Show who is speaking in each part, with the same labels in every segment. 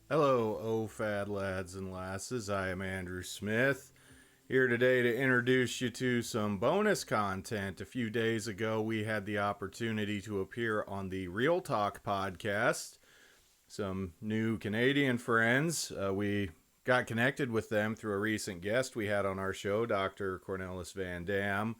Speaker 1: Hello, OFAD lads and lasses. I am Andrew Smith, here today to introduce you to some bonus content. A few days ago, we had the opportunity to appear on the Real Talk podcast. Some new Canadian friends. We got connected with them through a recent guest we had on our show, Dr. Cornelis Van Dam.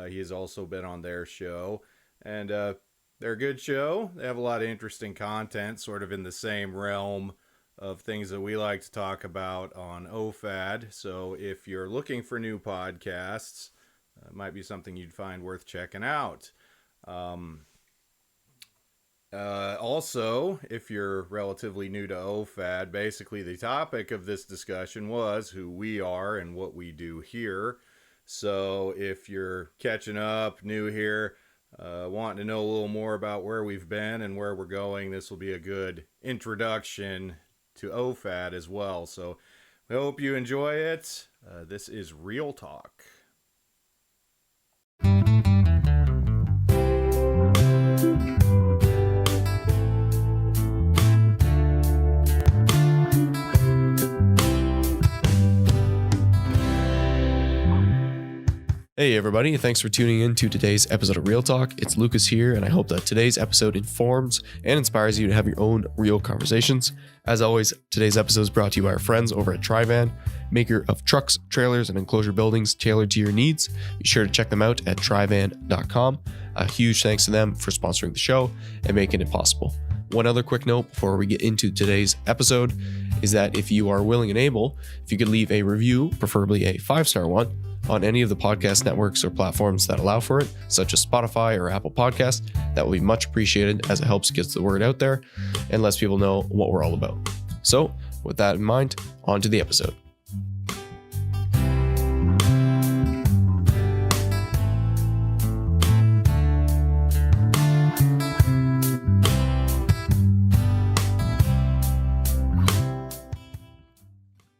Speaker 1: He has also been on their show. And they're a good show. They have a lot of interesting content, sort of in the same realm of things that we like to talk about on OFAD. So if you're looking for new podcasts, it might be something you'd find worth checking out. Also, if you're relatively new to OFAD, basically the topic of this discussion was who we are and what we do here. So if you're catching up, new here, wanting to know a little more about where we've been and where we're going, this will be a good introduction to OFAD as well. So we hope you enjoy it. This is Real Talk.
Speaker 2: Hey everybody, thanks for tuning in to today's episode of Real Talk. It's Lucas here, and I hope that today's episode informs and inspires you to have your own real conversations. As always, today's episode is brought to you by our friends over at Trivan, maker of trucks, trailers, and enclosure buildings tailored to your needs. Be sure to check them out at trivan.com. A huge thanks to them for sponsoring the show and making it possible. One other quick note before we get into today's episode is that if you are willing and able, if you could leave a review, preferably a 5-star one, on any of the podcast networks or platforms that allow for it, such as Spotify or Apple Podcast, that will be much appreciated as it helps get the word out there and lets people know what we're all about. So, with that in mind, on to the episode.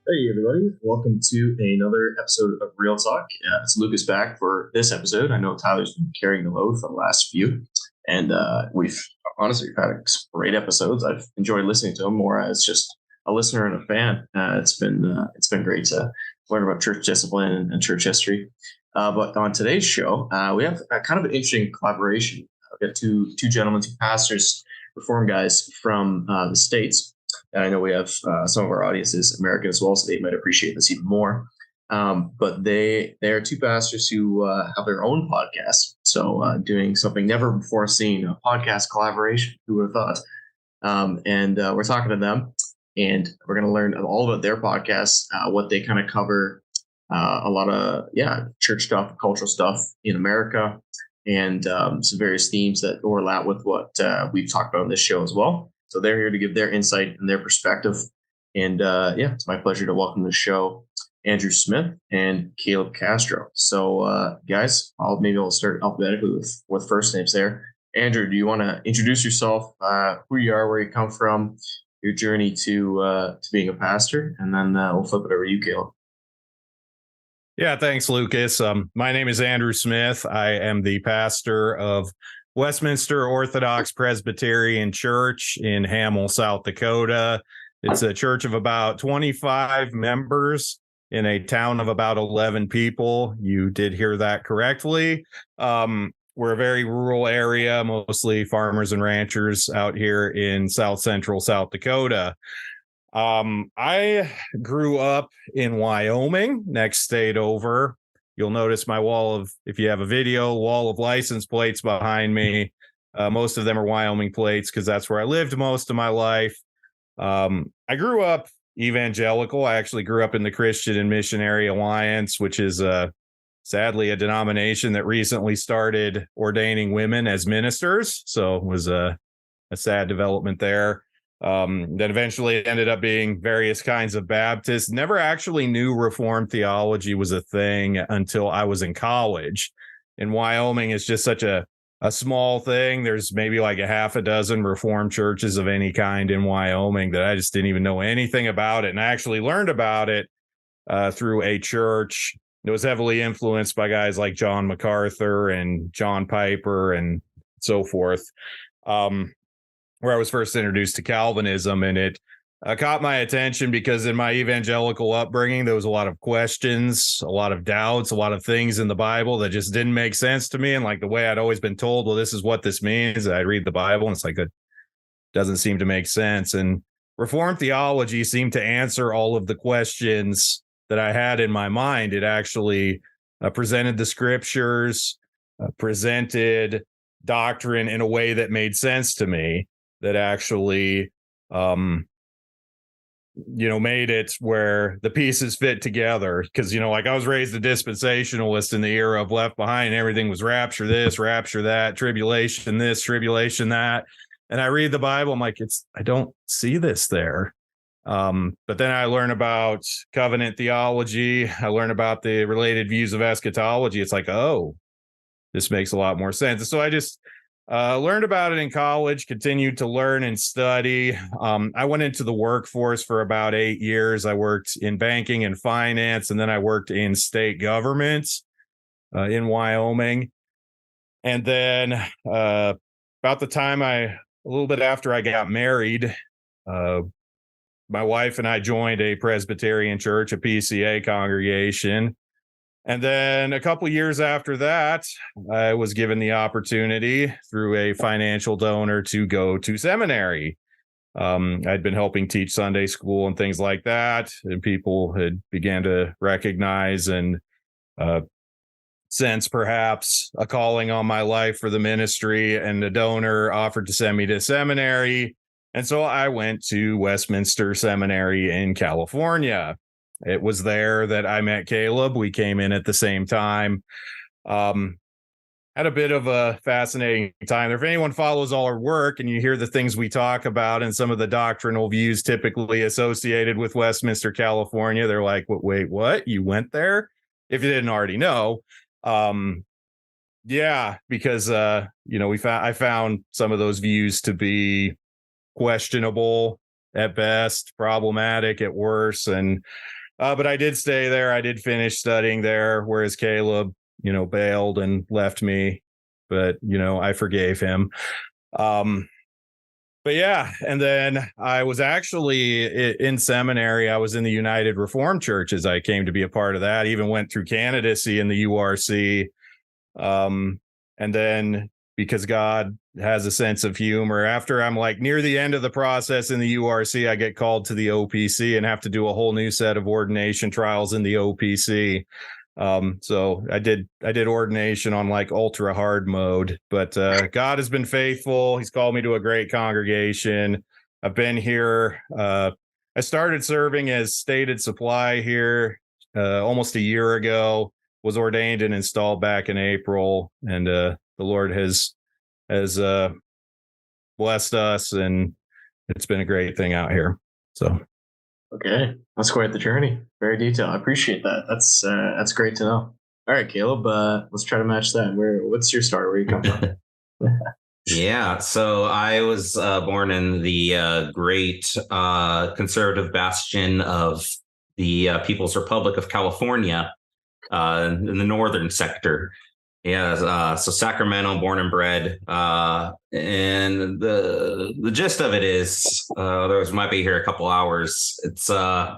Speaker 3: Hey everybody, welcome to another episode of Real Talk. It's Lucas back for this episode. I know Tyler's been carrying the load for the last few, and we've had great episodes. I've enjoyed listening to them more as just a listener and a fan. It's been great to learn about church discipline and church history. But on today's show, we have a kind of an interesting collaboration. We've got two gentlemen, two pastors, Reformed guys from the States. And I know we have some of our audience is American as well, so they might appreciate this even more. But they are two pastors who have their own podcast. So doing something never before seen, a podcast collaboration. Who would have thought? And we're talking to them, and we're going to learn all about their podcasts, what they kind of cover, a lot of church stuff, cultural stuff in America, and some various themes that overlap with what we've talked about on this show as well. So they're here to give their insight and their perspective. And it's my pleasure to welcome to the show Andrew Smith and Caleb Castro. So guys, I'll start alphabetically with first names there. Andrew, do you want to introduce yourself, who you are, where you come from, your journey to being a pastor, and then we'll flip it over to you, Caleb.
Speaker 1: Yeah, thanks, Lucas. My name is Andrew Smith. I am the pastor of Westminster Orthodox Presbyterian Church in Hamel, South Dakota. It's a church of about 25 members in a town of about 11 people. You did hear that correctly. We're a very rural area, mostly farmers and ranchers out here in South Central South Dakota. I grew up in Wyoming, next state over. You'll notice my if you have a video, wall of license plates behind me. Most of them are Wyoming plates because that's where I lived most of my life. I grew up evangelical. I actually grew up in the Christian and Missionary Alliance, which is sadly a denomination that recently started ordaining women as ministers. So it was a sad development there. Then eventually it ended up being various kinds of Baptists. Never actually knew Reformed theology was a thing until I was in college. And Wyoming is just such a small thing. There's maybe like a half a dozen Reformed churches of any kind in Wyoming that I just didn't even know anything about it. And I actually learned about it through a church that was heavily influenced by guys like John MacArthur and John Piper and so forth. Where I was first introduced to Calvinism, and it caught my attention because in my evangelical upbringing, there was a lot of questions, a lot of doubts, a lot of things in the Bible that just didn't make sense to me. And like the way I'd always been told, well, this is what this means. I read the Bible and it's like, it doesn't seem to make sense. And Reformed theology seemed to answer all of the questions that I had in my mind. It actually presented the scriptures, presented doctrine in a way that made sense to me, that actually made it where the pieces fit together. Because, like I was raised a dispensationalist in the era of Left Behind, and everything was rapture this, rapture that, tribulation this, tribulation that. And I read the Bible, I'm like, I don't see this there. But then I learn about covenant theology. I learn about the related views of eschatology. It's like, oh, this makes a lot more sense. And so I just learned about it in college, continued to learn and study. I went into the workforce for about 8 years. I worked in banking and finance, and then I worked in state government in Wyoming. And then about the time a little bit after I got married, my wife and I joined a Presbyterian church, a PCA congregation. And then a couple of years after that, I was given the opportunity through a financial donor to go to seminary. I'd been helping teach Sunday school and things like that, and people had began to recognize and sense perhaps a calling on my life for the ministry, and the donor offered to send me to seminary. And so I went to Westminster Seminary in California. It was there that I met Caleb. We came in at the same time. Had a bit of a fascinating time there. If anyone follows all our work and you hear the things we talk about and some of the doctrinal views typically associated with Westminster, California, they're like, wait, what? You went there? If you didn't already know. Yeah, because, I found some of those views to be questionable at best, problematic at worst. But I did stay there. I did finish studying there, whereas Caleb, bailed and left me. But, I forgave him. But yeah, and then I was actually in seminary. I was in the United Reformed Churches. I came to be a part of that, even went through candidacy in the URC. And then because God has a sense of humor, after I'm like near the end of the process in the URC, I get called to the OPC and have to do a whole new set of ordination trials in the OPC. So I did ordination on like ultra hard mode, but God has been faithful. He's called me to a great congregation. I've been here. I started serving as stated supply here almost a year ago, was ordained and installed back in April, and the Lord has blessed us, and it's been a great thing out here. So.
Speaker 3: Okay, that's quite the journey. Very detailed. I appreciate that. That's great to know. All right, Caleb, let's try to match that. What's your story? Where you come from?
Speaker 4: Yeah, so I was born in the great conservative bastion of the People's Republic of California in the northern sector. Yeah, so Sacramento, born and bred, and the gist of it is, others might be here a couple hours. It's I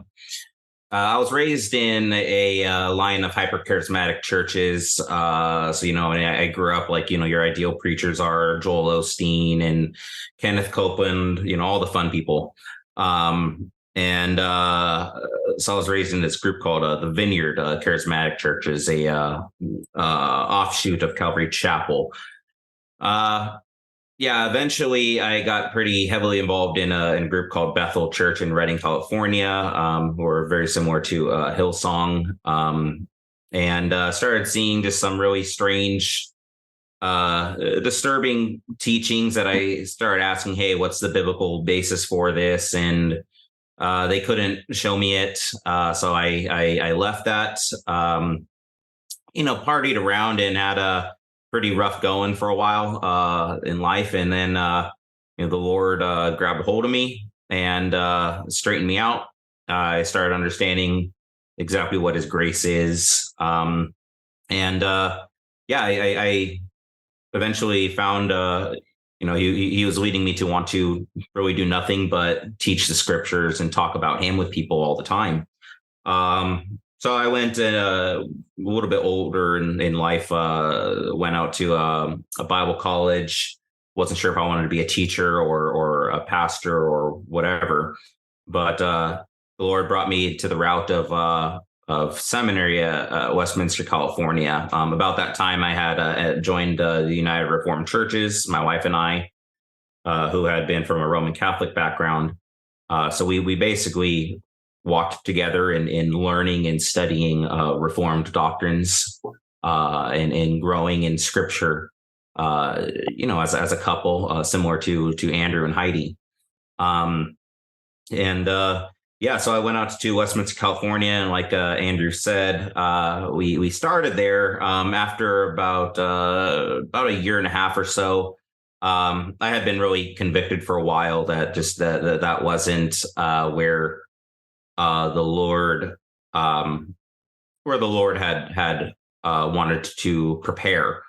Speaker 4: was raised in a line of hyper charismatic churches. So I grew up like your ideal preachers are Joel Osteen and Kenneth Copeland, all the fun people. So I was raised in this group called the Vineyard Charismatic Church, is a offshoot of Calvary Chapel. Eventually I got pretty heavily involved in a group called Bethel Church in Redding, California, who are very similar to Hillsong, and started seeing just some really strange, disturbing teachings that I started asking, hey, what's the biblical basis for this? And they couldn't show me it. So I left that, partied around and had a pretty rough going for a while in life. And then, the Lord grabbed a hold of me and straightened me out. I started understanding exactly what his grace is. I eventually found he was leading me to want to really do nothing but teach the scriptures and talk about him with people all the time. So I went a little bit older in life, went out to a Bible college. Wasn't sure if I wanted to be a teacher or a pastor or whatever, but the Lord brought me to the route of seminary at Westminster, California. About that time, I had joined the United Reformed Churches, my wife and I, who had been from a Roman Catholic background. So we basically walked together in learning and studying Reformed doctrines and growing in Scripture. As a couple, similar to Andrew and Heidi. So I went out to Westminster, California, and like Andrew said, we started there after about a year and a half or so. I had been really convicted for a while that that wasn't where the Lord had wanted to prepare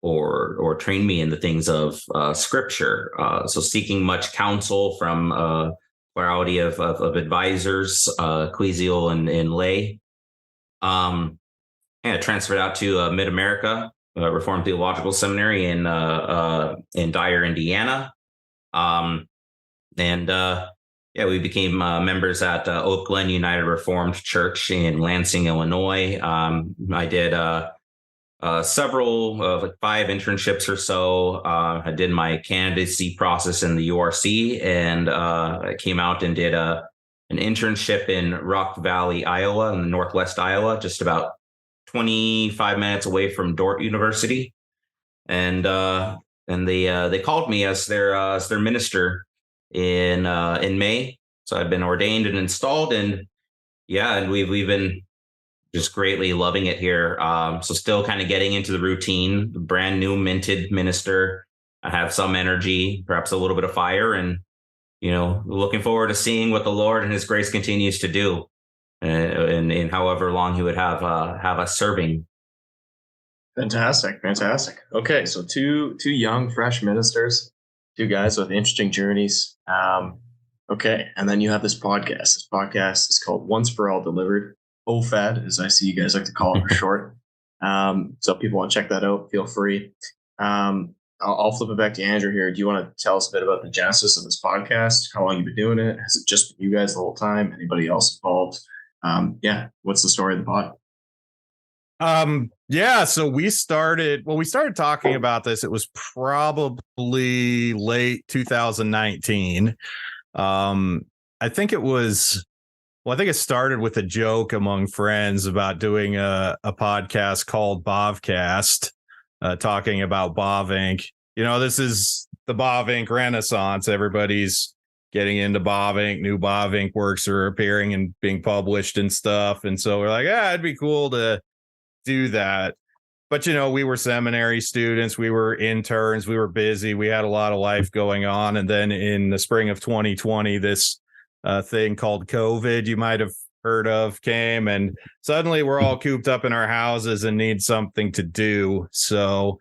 Speaker 4: or train me in the things of Scripture. So seeking much counsel from a plurality of advisors, ecclesial and lay. Transferred out to Mid-America Reformed Theological Seminary in Dyer, Indiana. We became members at Oak Glen United Reformed Church in Lansing, Illinois. I did several, like 5 internships or so. I did my candidacy process in the URC, and I came out and did an internship in Rock Valley, Iowa, in Northwest Iowa, just about 25 minutes away from Dordt University. And they called me as their minister in May. So I've been ordained and installed, and we've been just greatly loving it here. So still kind of getting into the routine, brand new minted minister. I have some energy, perhaps a little bit of fire, and, looking forward to seeing what the Lord and his grace continues to do in however long he would have us serving.
Speaker 3: Fantastic. Okay. So two young, fresh ministers, 2 guys with interesting journeys. Okay. And then you have this podcast. This podcast is called Once for All Delivered. OFAD, as I see you guys like to call it for short. So if people want to check that out, feel free. I'll flip it back to Andrew here. Do you want to tell us a bit about the genesis of this podcast? How long you've been doing it? Has it just been you guys the whole time? Anybody else involved? What's the story of the pod?
Speaker 1: So we started talking about this. It was probably late 2019. I think it started with a joke among friends about doing a podcast called Bovcast, talking about Bavinck. This is the Bavinck Renaissance. Everybody's getting into Bavinck. New Bavinck works are appearing and being published and stuff. And so we're like, it'd be cool to do that. But, we were seminary students. We were interns. We were busy. We had a lot of life going on. And then in the spring of 2020, this thing called COVID, you might have heard of, came, and suddenly we're all cooped up in our houses and need something to do. So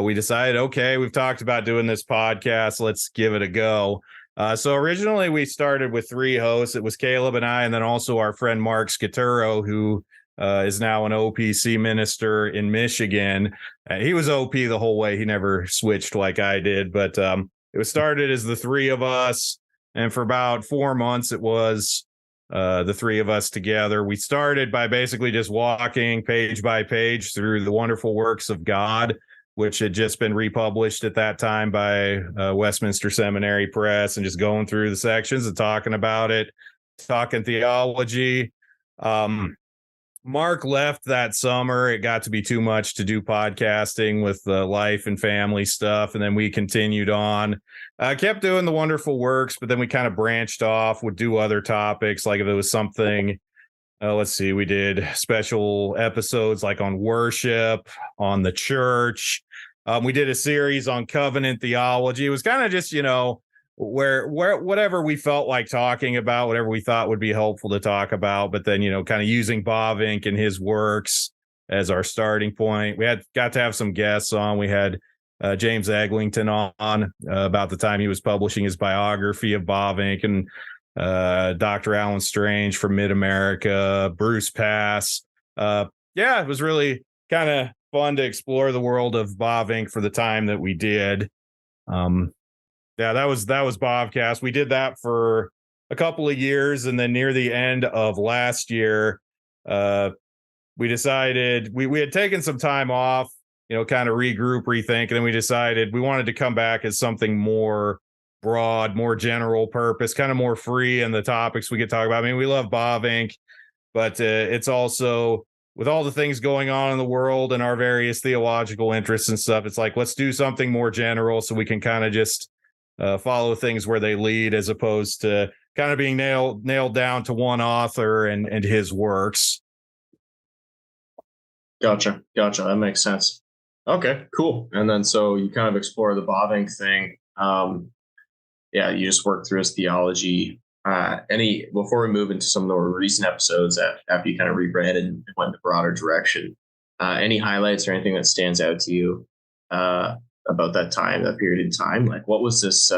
Speaker 1: we decided, okay, we've talked about doing this podcast. Let's give it a go. So originally we started with 3 hosts. It was Caleb and I, and then also our friend Mark Scaturo, who is now an OPC minister in Michigan. He was OP the whole way. He never switched like I did, but it was started as the 3 of us. And for about 4 months, it was the 3 of us together. We started by basically just walking page by page through the wonderful works of God, which had just been republished at that time by Westminster Seminary Press, and just going through the sections and talking about it, talking theology. Mark left that summer. It got to be too much to do podcasting with life and family stuff. And then we continued on. Kept doing the wonderful works, but then we kind of branched off, would do other topics. Like if it was something, we did special episodes like on worship, on the church. We did a series on covenant theology. It was kind of just, where whatever we felt like talking about, whatever we thought would be helpful to talk about, but then, kind of using Bavinck and his works as our starting point. We got to have some guests on. We had James Eglinton on about the time he was publishing his biography of Bavinck, and Dr. Alan Strange from Mid-America, Bruce Pass. It was really kind of fun to explore the world of Bavinck for the time that we did. That was Bobcast. We did that for a couple of years, and then near the end of last year, we decided we had taken some time off, kind of regroup, rethink, and then we decided we wanted to come back as something more broad, more general purpose, kind of more free in the topics we could talk about. I mean, we love Bavinck, but it's also, with all the things going on in the world and our various theological interests and stuff, it's like, let's do something more general so we can kind of just follow things where they lead, as opposed to kind of being nailed down to one author and his works.
Speaker 3: Gotcha. That makes sense. Okay, cool. And then so you kind of explore the Bavinck thing. You just work through his theology. Before we move into some of the more recent episodes after you kind of rebranded and went in a broader direction, any highlights or anything that stands out to you about that period in time? Like, what was this?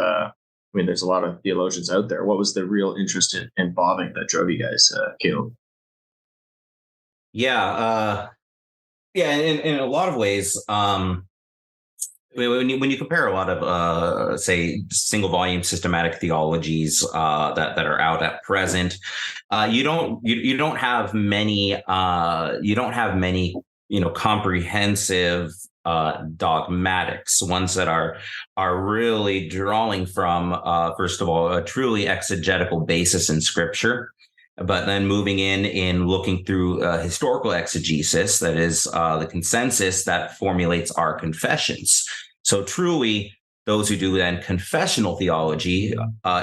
Speaker 3: There's a lot of theologians out there. What was the real interest in Bavinck that drove you guys, Caleb?
Speaker 4: In a lot of ways, when you compare a lot of say single volume systematic theologies that are out at present, you don't have many comprehensive dogmatics, ones that are really drawing from first of all a truly exegetical basis in Scripture, but then moving in looking through historical exegesis, that is the consensus that formulates our confessions. So truly, those who do then confessional theology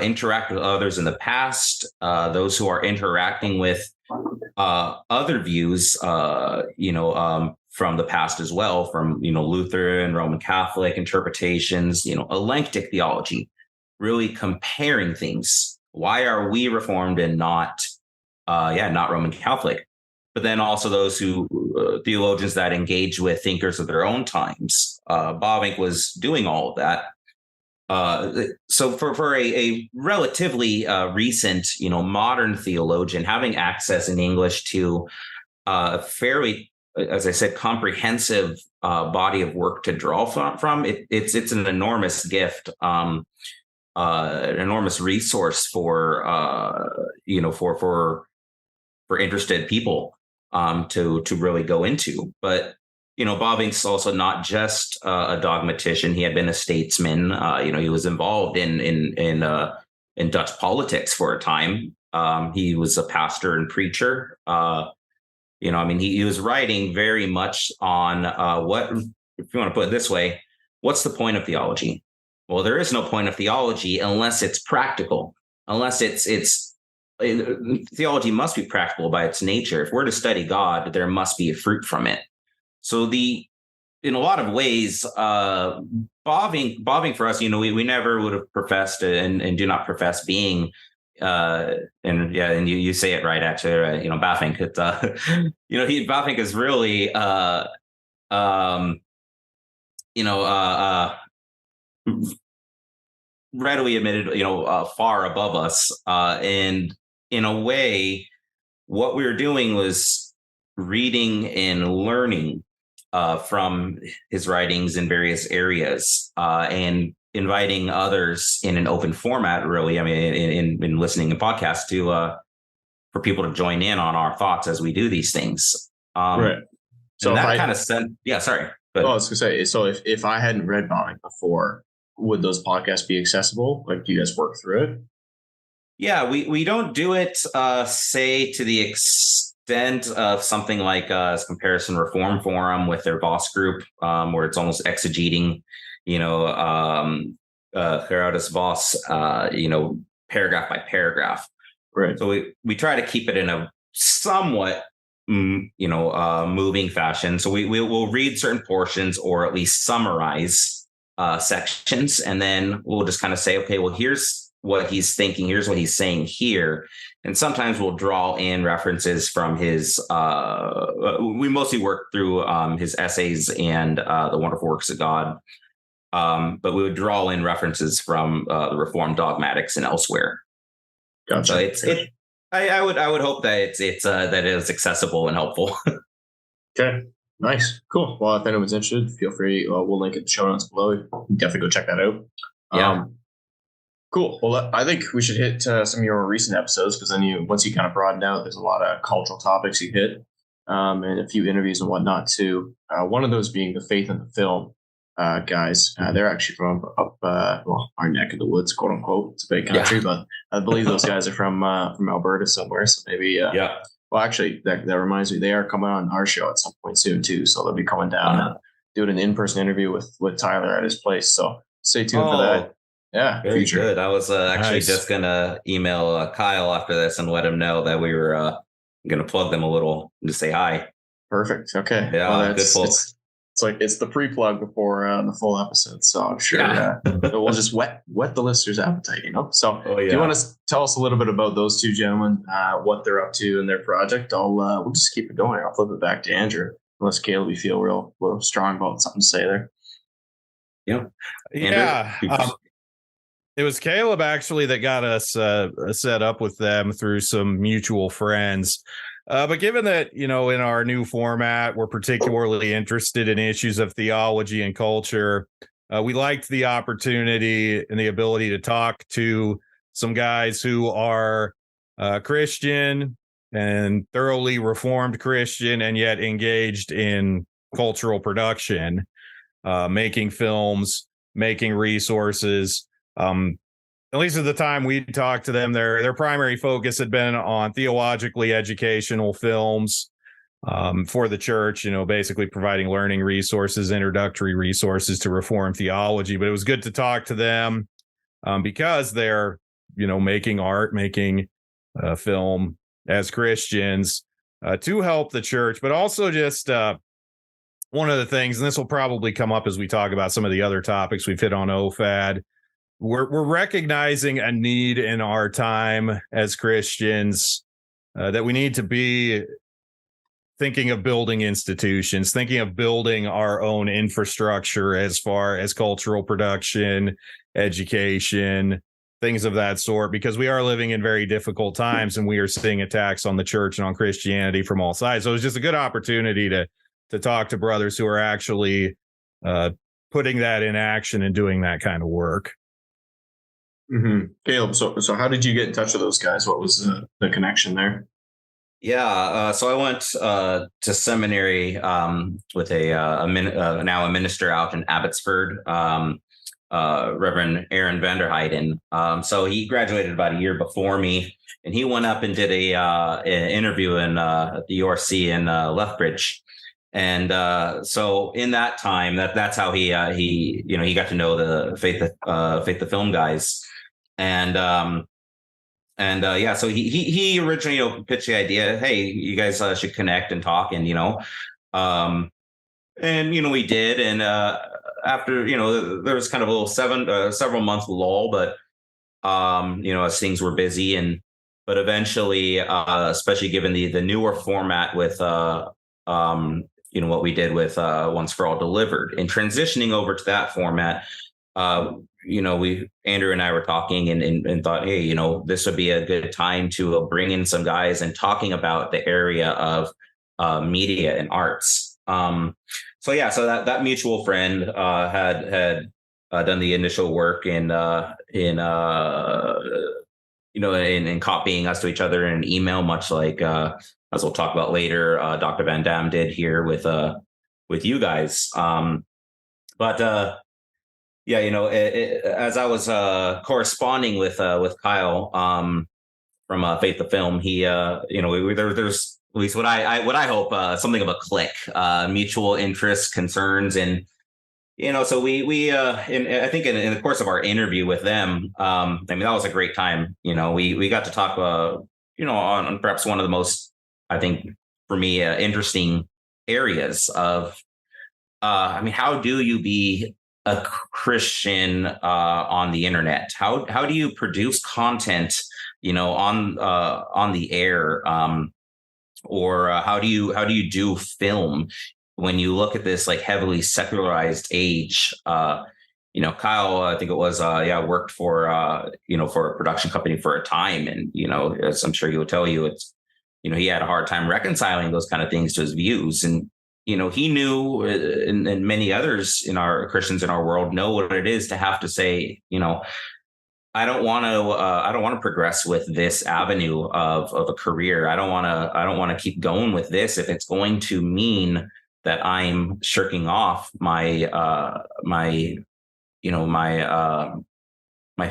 Speaker 4: interact with others in the past, those who are interacting with other views, from the past as well, from Lutheran, Roman Catholic interpretations, alenctic theology, really comparing things. Why are we Reformed and not Roman Catholic? But then also those who theologians that engage with thinkers of their own times. Bavinck was doing all of that. So for a relatively recent, modern theologian, having access in English to a fairly, as I said, comprehensive body of work to draw from, it's an enormous gift, an enormous resource for interested people to really go into. But Bavinck's also not just a dogmatician. He had been a statesman. He was involved in Dutch politics for a time. He was a pastor and preacher. He was writing very much on what, if you want to put it this way, what's the point of theology? Well, there is no point of theology unless it's practical, unless theology must be practical by its nature. If we're to study God, there must be a fruit from it. So in a lot of ways, Bavinck for us, we never would have professed and do not profess being, and you say it right, actually, Bavinck. Bavinck is really, readily admitted, far above us, and in a way, what we were doing was reading and learning from his writings in various areas, and inviting others in an open format, really. In listening to podcasts for people to join in on our thoughts as we do these things.
Speaker 3: Right. So
Speaker 4: that kind of sense. Yeah. Sorry.
Speaker 3: I was gonna say, so if I hadn't read Bavinck before, would those podcasts be accessible? Like, do you guys work through it?
Speaker 4: Yeah, we don't do it, say, to the extent of something like Comparison Reform Forum with their Voss group, where it's almost exegeting, Gerardus Voss, paragraph by paragraph.
Speaker 3: Right.
Speaker 4: So we try to keep it in a somewhat, moving fashion. So we'll read certain portions, or at least summarize sections, and then we'll just kind of say, okay, well, here's what he's thinking, here's what he's saying here. And sometimes we'll draw in references from his, we mostly work through his essays and the Wonderful Works of God. but we would draw in references from the Reformed dogmatics and elsewhere.
Speaker 3: Gotcha.
Speaker 4: So I would hope that it's that it is accessible and helpful.
Speaker 3: Okay. Nice. Cool. Well, if anyone's interested, feel free. We'll link it in the show notes below. You can definitely go check that out.
Speaker 4: Yeah.
Speaker 3: Cool. Well, I think we should hit some of your recent episodes, because then once you kind of broaden out, there's a lot of cultural topics you hit, and a few interviews and whatnot too. One of those being the Faith in the Film guys. They're actually from up our neck of the woods, quote unquote. It's a big country, but I believe those guys are from Alberta somewhere. So maybe
Speaker 4: Yeah.
Speaker 3: Well, actually, that reminds me, they are coming on our show at some point soon too. So they'll be coming down and doing an in-person interview with Tyler at his place. So stay tuned for that. Yeah,
Speaker 4: Very
Speaker 3: future.
Speaker 4: good. I was actually
Speaker 1: Nice.
Speaker 4: just gonna email Kyle after this and let him know that we were gonna plug them a little and just say hi.
Speaker 3: Perfect. Okay.
Speaker 4: Yeah,
Speaker 3: Well,
Speaker 4: good folk.
Speaker 3: it's the pre-plug before the full episode. So I'm sure we'll just whet the listeners' appetite, So
Speaker 4: Oh,
Speaker 3: do you want to tell us a little bit about those two gentlemen, what they're up to in their project? We'll just keep it going. I'll flip it back to Andrew, unless Caleb, you feel real strong about something to say there.
Speaker 4: Yeah.
Speaker 1: Yeah. It was Caleb actually that got us set up with them through some mutual friends. But given that, in our new format, we're particularly interested in issues of theology and culture, we liked the opportunity and the ability to talk to some guys who are Christian and thoroughly Reformed Christian, and yet engaged in cultural production, making films, making resources. At least at the time we talked to them, their primary focus had been on theologically educational films for the church, basically providing learning resources, introductory resources to Reformed theology. But it was good to talk to them because they're, making art, making film as Christians to help the church, but also just one of the things, and this will probably come up as we talk about some of the other topics we've hit on OFAD, we're recognizing a need in our time as Christians that we need to be thinking of building institutions, thinking of building our own infrastructure as far as cultural production, education, things of that sort, because we are living in very difficult times and we are seeing attacks on the church and on Christianity from all sides. So it was just a good opportunity to talk to brothers who are actually putting that in action and doing that kind of work.
Speaker 3: Mm-hmm. Caleb, so how did you get in touch with those guys? What was the connection there?
Speaker 4: Yeah, so I went to seminary with now a minister out in Abbotsford, Reverend Aaron Vanderheiden. So he graduated about a year before me, and he went up and did an interview in the URC in Lethbridge. And so in that time, that's how he got to know the Faith the Film guys. So he originally pitched the idea, hey, you guys should connect and talk, and we did, and after there was kind of a little several month lull, but as things were busy, but eventually, especially given the newer format with what we did with Once for All Delivered, and transitioning over to that format, Andrew and I were talking and thought, hey, this would be a good time to bring in some guys and talking about the area of media and arts. So that mutual friend had done the initial work in copying us to each other in an email, much like as we'll talk about later, Dr. Van Dam did here with you guys. As I was corresponding with Kyle from Faith the Film, he there's at least what I hope something of a click, mutual interests, concerns, and so we I think in the course of our interview with them, that was a great time. We got to talk on perhaps one of the most, I think for me, interesting areas of how do you be a Christian on the internet? How do you produce content, on the air, or how do you do film when you look at this like heavily secularized age? Kyle, I think it was, worked for, for a production company for a time. And, as I'm sure he would tell you, it's, he had a hard time reconciling those kind of things to his views. And, he knew, and many others in our Christians in our world know what it is to have to say, I don't want to progress with this avenue of a career. I don't want to keep going with this if it's going to mean that I'm shirking off my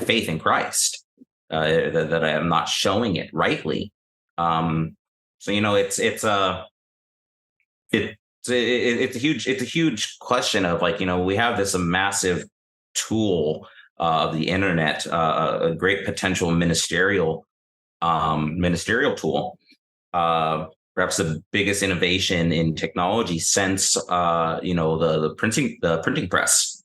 Speaker 4: faith in Christ, that I am not showing it rightly. It's a huge question of we have this massive tool of the internet, a great potential ministerial tool, perhaps the biggest innovation in technology since the printing press.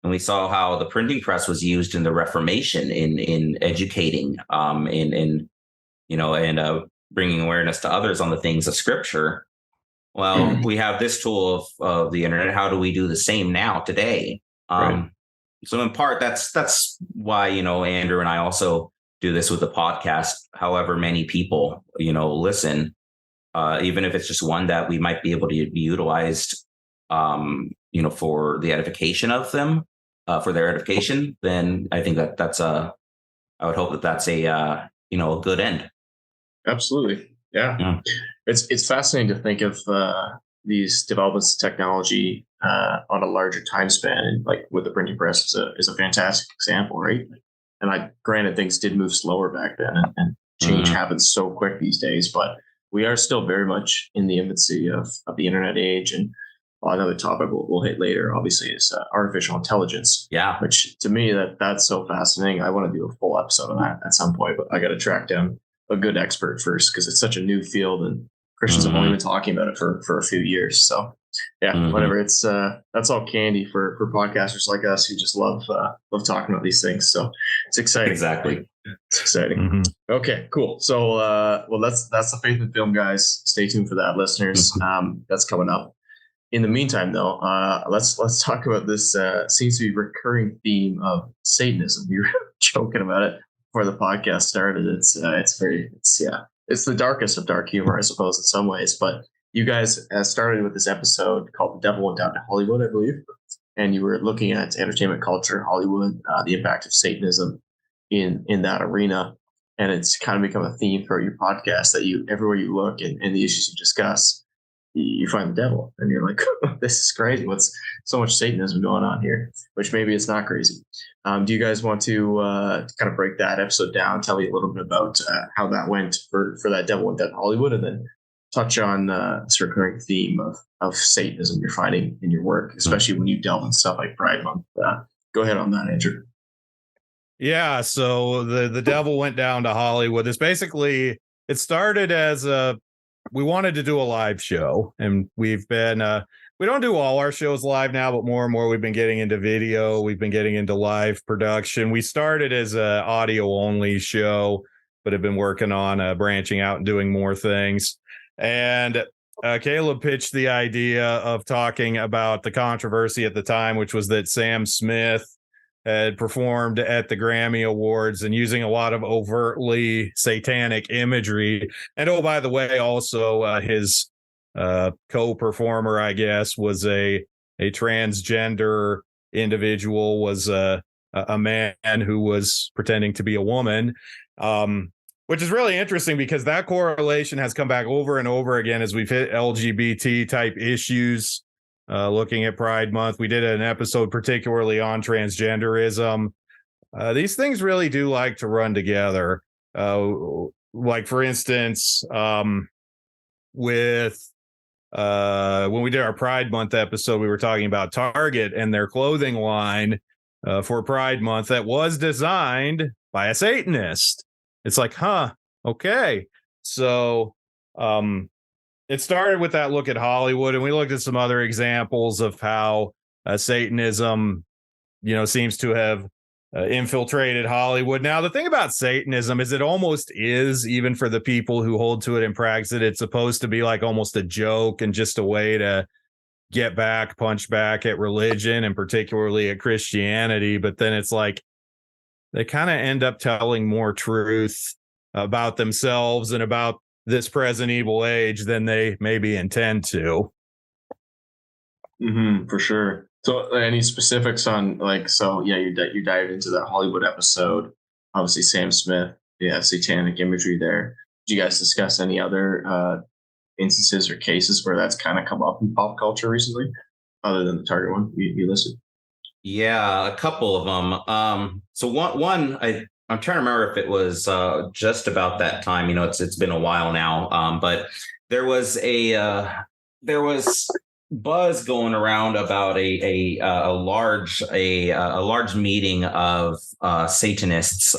Speaker 4: And we saw how the printing press was used in the Reformation in educating, and bringing awareness to others on the things of Scripture. Well, we have this tool of the internet. How do we do the same now today?
Speaker 3: Right.
Speaker 4: So in part, that's why, Andrew and I also do this with the podcast. However many people, listen, even if it's just one that we might be able to be utilized, for the edification of them, for their edification, then I think I would hope that's a good end.
Speaker 3: Absolutely. Yeah. It's fascinating to think of these developments of technology on a larger time span, and like with the printing press is a fantastic example, right? And granted, things did move slower back then, and change happens so quick these days, but we are still very much in the infancy of the internet age. And another topic we'll hit later, obviously, is artificial intelligence.
Speaker 4: Yeah,
Speaker 3: which to me that's so fascinating. I want to do a full episode on that at some point, but I got to track down a good expert first because it's such a new field and Christians have only been talking about it for a few years. So yeah, whatever. It's that's all candy for podcasters like us who just love talking about these things. So it's exciting.
Speaker 4: Exactly.
Speaker 3: It's exciting. Okay, cool. So that's the Faith and Film, guys. Stay tuned for that, listeners. That's coming up. In the meantime, though, let's talk about this seems to be recurring theme of Satanism. We were joking about it before the podcast started. It's the darkest of dark humor, I suppose, in some ways. But you guys started with this episode called "The Devil Went Down to Hollywood," I believe, and you were looking at entertainment culture, Hollywood, the impact of Satanism in that arena, and it's kind of become a theme throughout your podcast that everywhere you look and the issues you discuss, you find the devil, and you're like, this is crazy. What's so much Satanism going on here? Which maybe it's not crazy. Do you guys want to kind of break that episode down? Tell me a little bit about how that went for that Devil Went Down to Hollywood, and then touch on this recurring theme of Satanism you're finding in your work, especially when you delve in stuff like Pride Month. Go ahead on that, Andrew.
Speaker 1: Yeah, so the Devil Went Down to Hollywood is basically, it started as we wanted to do a live show, and we've been we don't do all our shows live now, but more and more we've been getting into video. We've been getting into live production. We started as a audio only show, but have been working on branching out and doing more things. And Caleb pitched the idea of talking about the controversy at the time, which was that Sam Smith had performed at the Grammy Awards and using a lot of overtly satanic imagery. And oh, by the way, also his co-performer, I guess, was a transgender individual, was a man who was pretending to be a woman, which is really interesting because that correlation has come back over and over again as we've hit LGBT type issues. Looking at Pride Month, we did an episode particularly on transgenderism. These things really do like to run together. Like, for instance, with when we did our Pride Month episode, we were talking about Target and their clothing line for Pride Month that was designed by a Satanist. It's like, okay. So, it started with that look at Hollywood, and we looked at some other examples of how Satanism, seems to have infiltrated Hollywood. Now, the thing about Satanism is it almost is, even for the people who hold to it and practice it, it's supposed to be like almost a joke and just a way to punch back at religion and particularly at Christianity. But then it's like they kind of end up telling more truth about themselves and about this present evil age than they maybe intend to.
Speaker 3: For sure. So any specifics on you dived into that Hollywood episode, obviously Sam Smith, satanic imagery there. Did you guys discuss any other instances or cases where that's kind of come up in pop culture recently, other than the Target one you listed?
Speaker 4: Yeah, a couple of them. So one, I'm trying to remember if it was just about that time. It's been a while now. But there was buzz going around about a large meeting of Satanists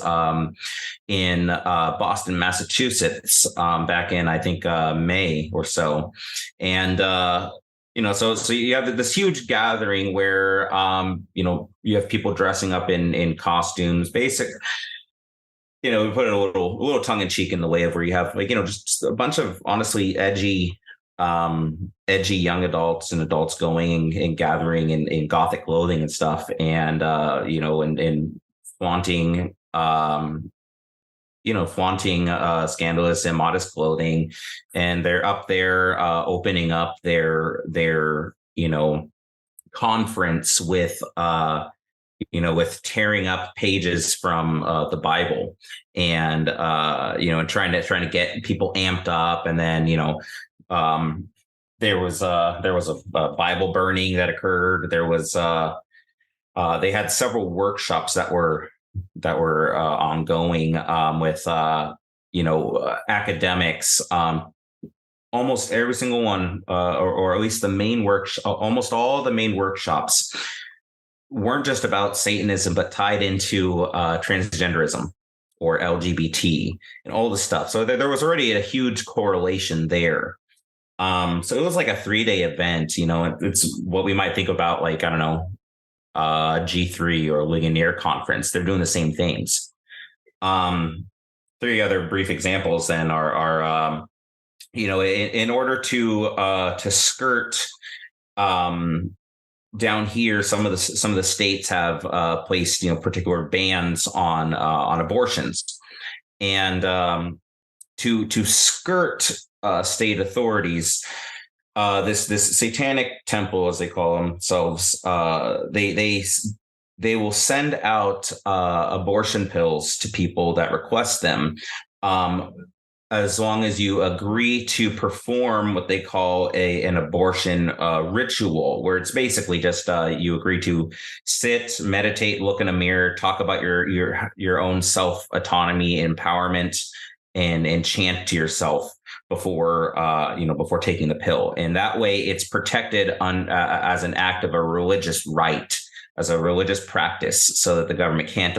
Speaker 4: in Boston, Massachusetts, back in I think May or so, and so you have this huge gathering where you have people dressing up in costumes, we put it a little tongue in cheek in the way of where you have just a bunch of honestly edgy young adults and adults going and gathering in Gothic clothing and stuff, and and flaunting scandalous and modest clothing, and they're up there opening up their conference with with tearing up pages from the Bible, and trying to get people amped up, and then there was a Bible burning that occurred. There was they had several workshops that were ongoing with academics. Almost every single one, or at least the main almost all the main workshops weren't just about Satanism, but tied into transgenderism or LGBT and all the stuff. So there was already a huge correlation there. So it was like a 3-day event. It's what we might think about, like, I don't know, G3 or Ligonier conference. They're doing the same things. 3 other brief examples then are in order to skirt down here, some of the states have placed particular bans on abortions, and to skirt state authorities, this satanic temple, as they call themselves, they will send out abortion pills to people that request them, as long as you agree to perform what they call an abortion ritual, where it's basically just you agree to sit, meditate, look in a mirror, talk about your own self autonomy, empowerment, and chant to yourself before taking the pill. And that way it's protected as an act of a religious rite, as a religious practice, so that the government can't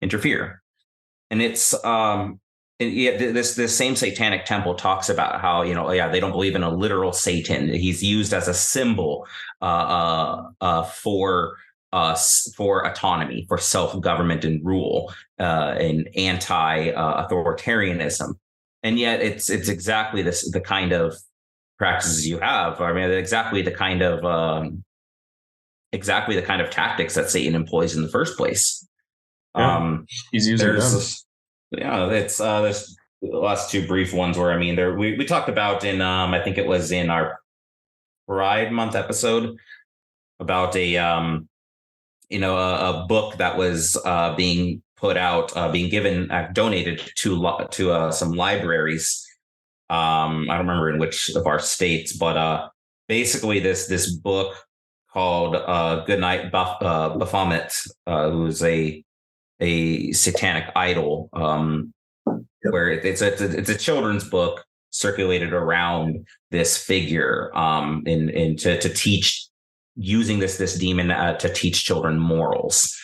Speaker 4: interfere. And it's this same satanic temple talks about how they don't believe in a literal Satan. He's used as a symbol for autonomy, for self-government and rule, and anti-authoritarianism. And yet it's exactly the kind of practices you have. I mean, exactly the kind of tactics that Satan employs in the first place.
Speaker 3: Yeah, he's using them.
Speaker 4: Yeah, it's there's the last 2 brief ones where, I mean, we talked about in I think it was in our Pride Month episode about a book that was being put out, being donated to some libraries. I don't remember in which of our states, but basically this book called Goodnight Baphomet, who's a satanic idol, where it's a children's book circulated around this figure, and to teach, using this demon to teach children morals.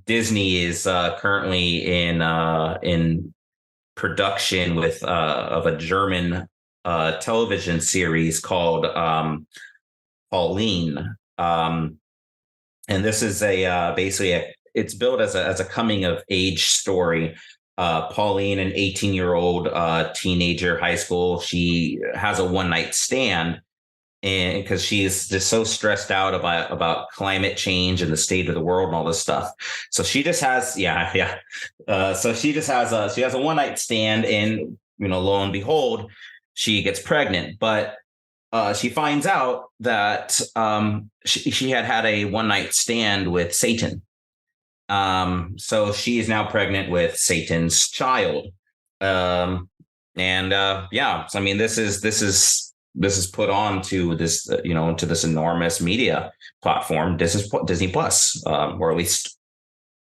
Speaker 4: Disney is currently in production with of a German television series called Pauline, and this is basically it's billed as a coming of age story. Pauline, an 18-year-old teenager, high school, she has a one-night stand and because she's just so stressed out about climate change and the state of the world and all this stuff. So she just has, so she just has she has a one night stand, and lo and behold, she gets pregnant. But she finds out that she had a one night stand with Satan. So she is now pregnant with Satan's child. So I mean, this is put on to this, to this enormous media platform. This is Disney Plus, or at least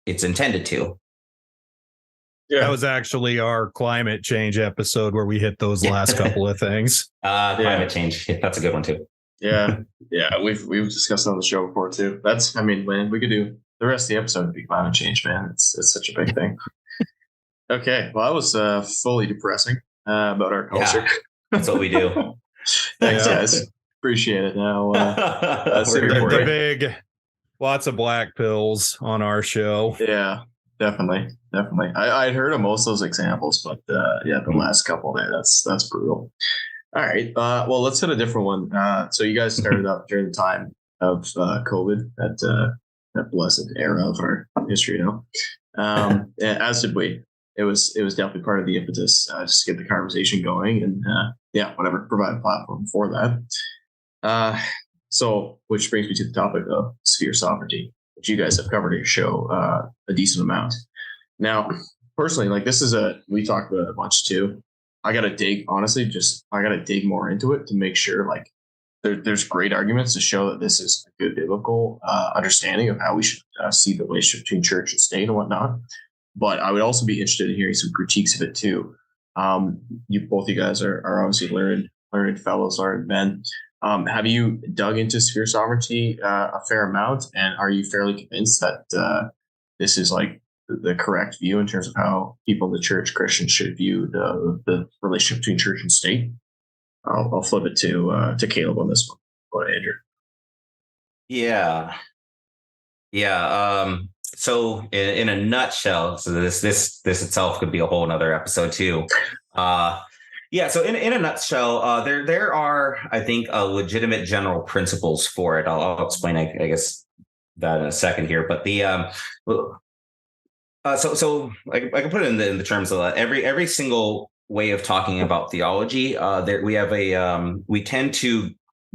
Speaker 4: it's intended to.
Speaker 3: Yeah,
Speaker 1: That was actually our climate change episode where we hit those last couple of things.
Speaker 4: Climate change. That's a good one too.
Speaker 3: yeah. We've discussed it on the show before too. Man, we could do the rest of the episode would be climate change, man. It's such a big thing. Okay, well, that was fully depressing about our culture.
Speaker 4: Yeah, that's what we do.
Speaker 3: Thanks, guys. Appreciate it. Now,
Speaker 1: The big, lots of black pills on our show.
Speaker 3: Yeah, definitely. I'd heard of most of those examples, but the last couple there, that's brutal. All right, well, let's hit a different one. So you guys started up during the time of COVID, that blessed era of our history, as did we. It was definitely part of the impetus just to get the conversation going, and provide a platform for that. So, which brings me to the topic of sphere sovereignty, which you guys have covered in your show a decent amount. Now, personally, this is we talked about it a bunch too. I got to dig more into it to make sure there's great arguments to show that this is a good biblical understanding of how we should see the relationship between church and state and whatnot. But I would also be interested in hearing some critiques of it too. Both you guys are obviously learned fellows, learned men. Have you dug into sphere sovereignty a fair amount, and are you fairly convinced that this is the correct view in terms of how people in the church, Christians, should view the relationship between church and state? I'll flip it to Caleb on this one. Go ahead, Andrew.
Speaker 4: Yeah. So in a nutshell, so this itself could be a whole nother episode too. So in a nutshell, there are, I think, legitimate general principles for it. I'll explain, I guess, that in a second here. But so I can put it in the terms of every single way of talking about theology. We tend to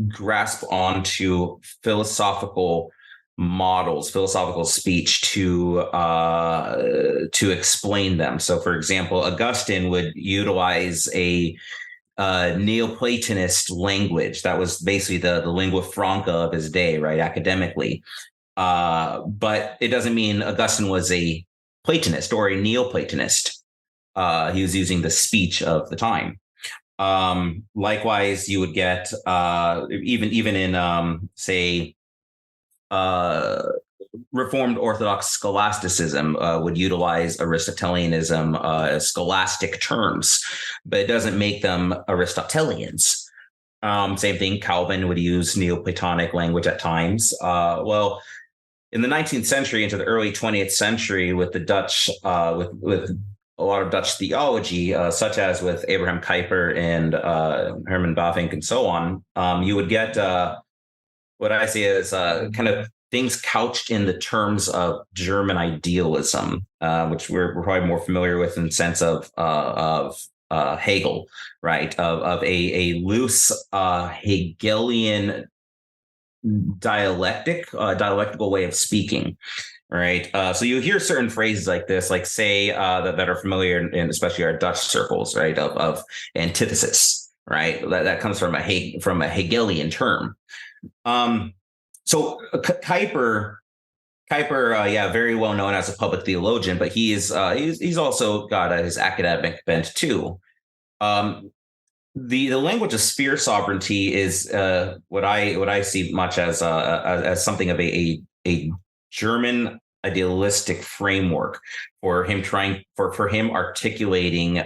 Speaker 4: grasp onto philosophical models, philosophical speech to explain them. So, for example, Augustine would utilize a Neoplatonist language that was basically the lingua franca of his day, right, academically. But it doesn't mean Augustine was a Platonist or a Neoplatonist. He was using the speech of the time. Likewise, you would get even in say Reformed Orthodox scholasticism would utilize Aristotelianism as scholastic terms, but it doesn't make them Aristotelians. Same thing, Calvin would use Neoplatonic language at times. In the 19th century into the early 20th century, with the Dutch, with a lot of Dutch theology, such as with Abraham Kuyper and Herman Bavinck and so on, you would get what I see as kind of things couched in the terms of German idealism, which we're probably more familiar with in the sense of Hegel, right? Of a loose Hegelian dialectical way of speaking, right? So you hear certain phrases like this, say that are familiar in especially our Dutch circles, right? Of antithesis, right? That comes from a Hegelian term. So Kuyper, very well known as a public theologian, but he's also got his academic bent too. The language of sphere sovereignty is what I see much as something of a German idealistic framework for him articulating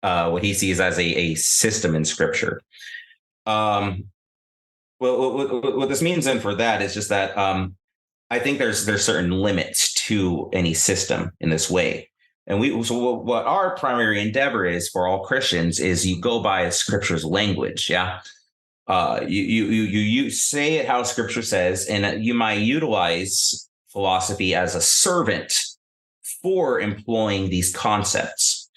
Speaker 4: what he sees as a system in Scripture. What this means then for that is just that I think there's certain limits to any system in this way. And what our primary endeavor is for all Christians is you go by a Scripture's language. Yeah. you say it how Scripture says, and you might utilize philosophy as a servant for employing these concepts.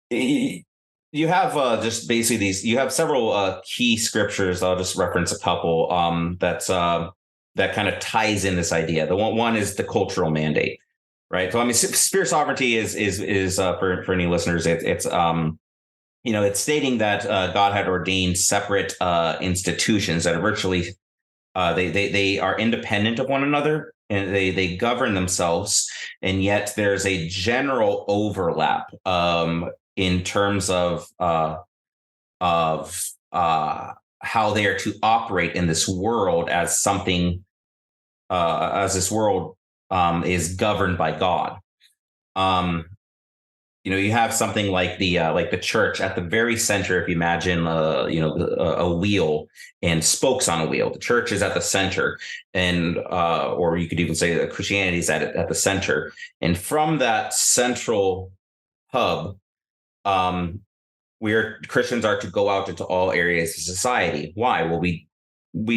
Speaker 4: You have just basically these. You have several key scriptures. I'll just reference a couple. That kind of ties in this idea. The one is the cultural mandate, right? So I mean, spirit sovereignty is for any listeners. It's it's stating that God had ordained separate institutions that are virtually they are independent of one another, and they govern themselves, and yet there's a general overlap in terms of how they are to operate in this world as something as this world is governed by God. You have something like the church at the very center. If you imagine, a wheel and spokes on a wheel, the church is at the center, and or you could even say that Christianity is at the center. And from that central hub, Christians are to go out into all areas of society. Why? Well, we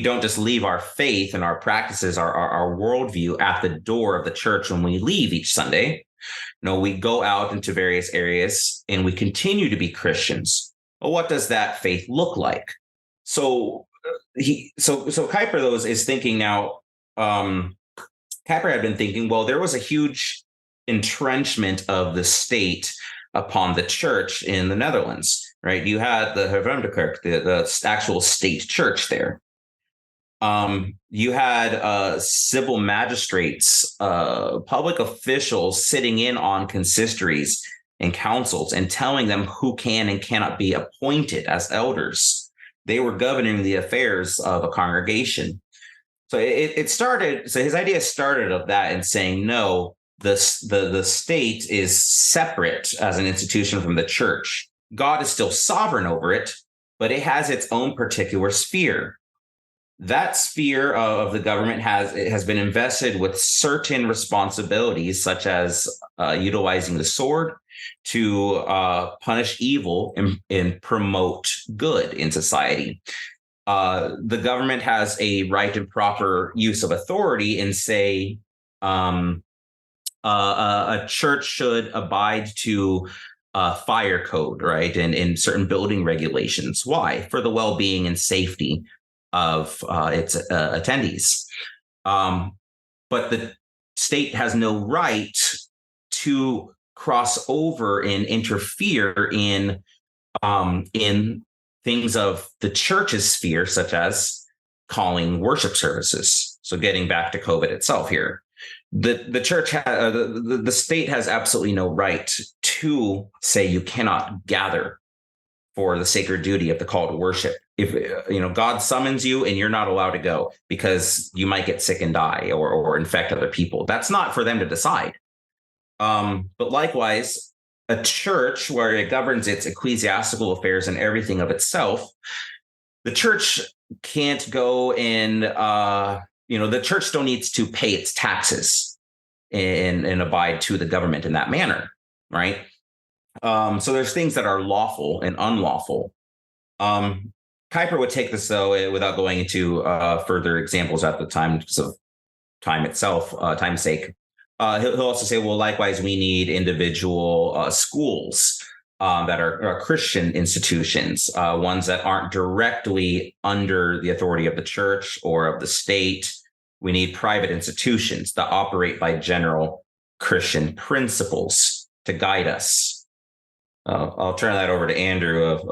Speaker 4: don't just leave our faith and our practices, our worldview at the door of the church when we leave each Sunday. No, we go out into various areas and we continue to be Christians. Well, what does that faith look like? So Kuyper though is thinking now. Kuyper had been thinking, well, there was a huge entrenchment of the state upon the church in the Netherlands, right? You had the Hervormde Kerk, the actual state church there. You had civil magistrates, public officials sitting in on consistories and councils and telling them who can and cannot be appointed as elders. They were governing the affairs of a congregation. So it started. So his idea started of that and saying, no, the state is separate as an institution from the church. God is still sovereign over it, but it has its own particular sphere. That sphere of the government has been invested with certain responsibilities, such as utilizing the sword to punish evil and promote good in society. The government has a right and proper use of authority and say a church should abide to fire code, right, and certain building regulations. Why? For the well-being and safety of its attendees. But the state has no right to cross over and interfere in things of the church's sphere, such as calling worship services. So getting back to COVID itself here, the church, the state has absolutely no right to say you cannot gather for the sacred duty of the call to worship. If God summons you and you're not allowed to go because you might get sick and die or infect other people, that's not for them to decide. But likewise, a church where it governs its ecclesiastical affairs and everything of itself, the church can't go and the church still needs to pay its taxes and abide to the government in that manner, right? So there's things that are lawful and unlawful. Kuyper would take this, though, without going into further examples at the time because of time itself, time's sake. He'll also say, well, likewise, we need individual schools that are Christian institutions, ones that aren't directly under the authority of the church or of the state. We need private institutions that operate by general Christian principles to guide us. I'll turn that over to Andrew if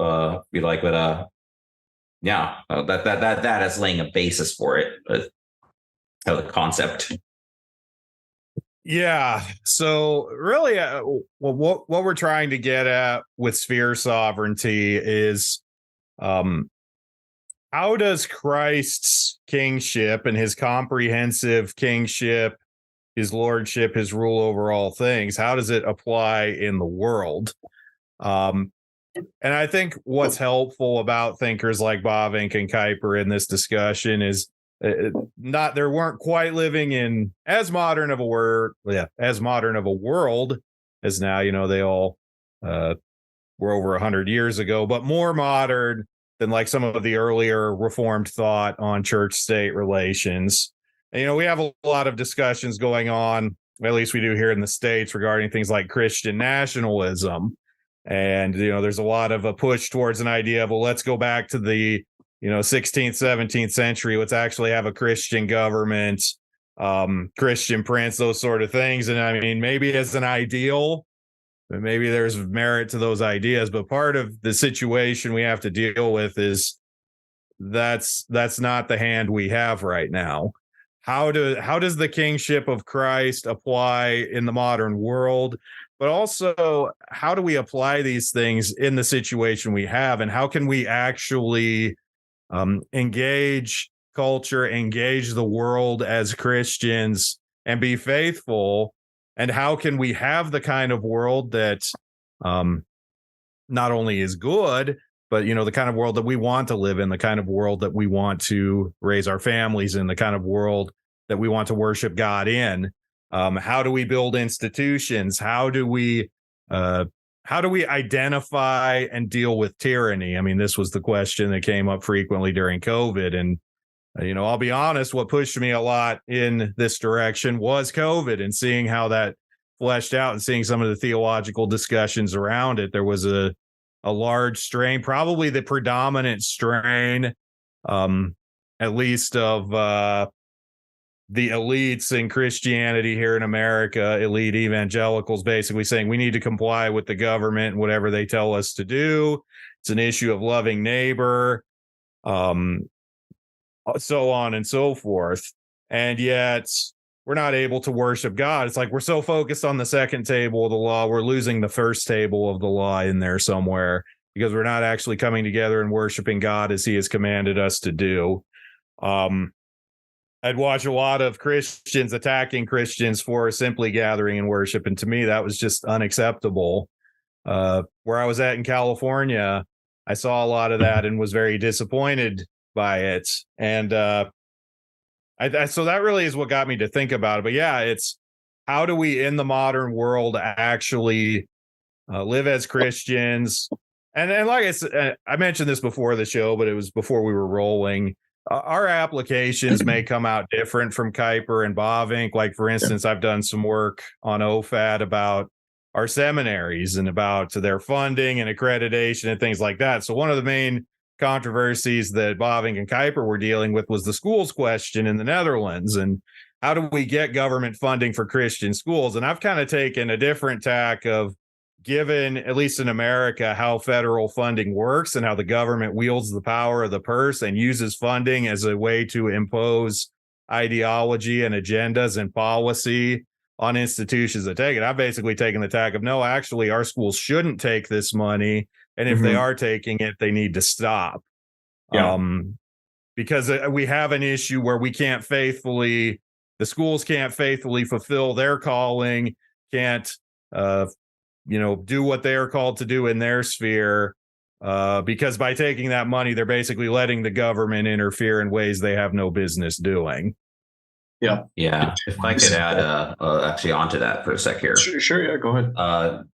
Speaker 4: you like, but that is laying a basis for it, the concept.
Speaker 1: Yeah. So really, what we're trying to get at with sphere sovereignty is, how does Christ's kingship and his comprehensive kingship, his lordship, his rule over all things, how does it apply in the world? And I think what's helpful about thinkers like Bavinck and Kuyper in this discussion is they weren't quite living in as modern of a world as now. They all were over 100 years ago, but more modern than like some of the earlier Reformed thought on church-state relations. And, we have a lot of discussions going on, at least we do here in the States, regarding things like Christian nationalism. And, there's a lot of a push towards an idea of, well, let's go back to the, 16th, 17th century. Let's actually have a Christian government, Christian prince, those sort of things. And I mean, maybe as an ideal, maybe there's merit to those ideas, but part of the situation we have to deal with is that's not the hand we have right now. How does the kingship of Christ apply in the modern world? But also, how do we apply these things in the situation we have? And how can we actually engage culture, engage the world as Christians and be faithful? And how can we have the kind of world that not only is good, but, the kind of world that we want to live in, the kind of world that we want to raise our families in, the kind of world that we want to worship God in? How do we build institutions? How do we identify and deal with tyranny? I mean, this was the question that came up frequently during COVID. And, I'll be honest, what pushed me a lot in this direction was COVID and seeing how that fleshed out and seeing some of the theological discussions around it. There was a large strain, probably the predominant strain, at least of the elites in Christianity here in America, elite evangelicals, basically saying we need to comply with the government and whatever they tell us to do. It's an issue of loving neighbor, so on and so forth. And yet we're not able to worship God. It's like we're so focused on the second table of the law, we're losing the first table of the law in there somewhere because we're not actually coming together and worshiping God as he has commanded us to do. I'd watch a lot of Christians attacking Christians for simply gathering and worship. And to me, that was just unacceptable. Where I was at in California, I saw a lot of that and was very disappointed by it. And so that really is what got me to think about it. But yeah, it's how do we in the modern world actually live as Christians? And like I said, I mentioned this before the show, but it was before we were rolling. Our applications may come out different from Kuyper and Bavinck. Like, for instance, I've done some work on OFAD about our seminaries and about their funding and accreditation and things like that. So one of the main controversies that Bavinck and Kuyper were dealing with was the schools question in the Netherlands. And how do we get government funding for Christian schools? And I've kind of taken a different tack of, given, at least in America, how federal funding works and how the government wields the power of the purse and uses funding as a way to impose ideology and agendas and policy on institutions that take it. I've basically taken the tack of, no, actually, our schools shouldn't take this money. And if they are taking it, they need to stop. Yeah. Because we have an issue where the schools can't faithfully fulfill their calling, can't do what they are called to do in their sphere, because by taking that money, they're basically letting the government interfere in ways they have no business doing.
Speaker 3: Yeah.
Speaker 4: If I could add actually onto that for a sec here.
Speaker 3: Sure. Yeah, go ahead.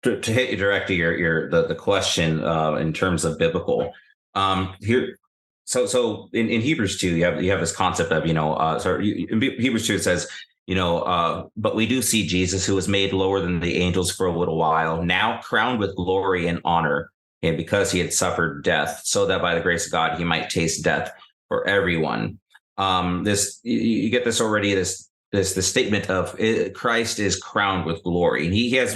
Speaker 4: To hit you directly, the question in terms of biblical here. So in Hebrews 2, you have this concept of in Hebrews 2 it says, but we do see Jesus, who was made lower than the angels for a little while, now crowned with glory and honor, and because he had suffered death, so that by the grace of God he might taste death for everyone. You get this already. This statement of Christ is crowned with glory, and he has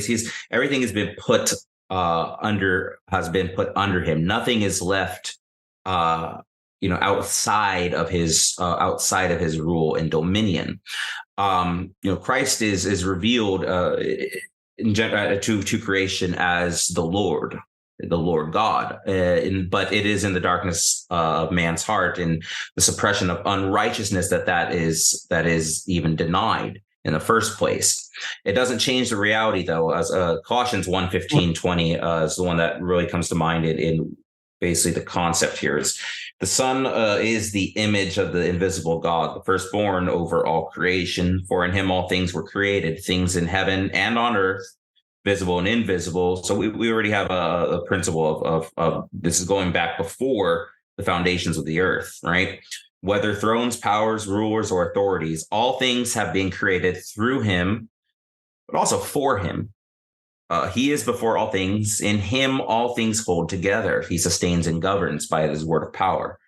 Speaker 4: he's everything has been put under him. Nothing is left outside of his rule and dominion. Christ is revealed to creation as the Lord God, but it is in the darkness of man's heart and the suppression of unrighteousness that is even denied in the first place. It doesn't change the reality, though, as Colossians 1:15-20 is the one that really comes to mind in basically the concept here is the Son is the image of the invisible God, the firstborn over all creation. For in him all things were created, things in heaven and on earth, visible and invisible. So we already have a principle of this is going back before the foundations of the earth, right? Whether thrones, powers, rulers, or authorities, all things have been created through him, but also for him. He is before all things. In him, all things hold together. He sustains and governs by his word of power.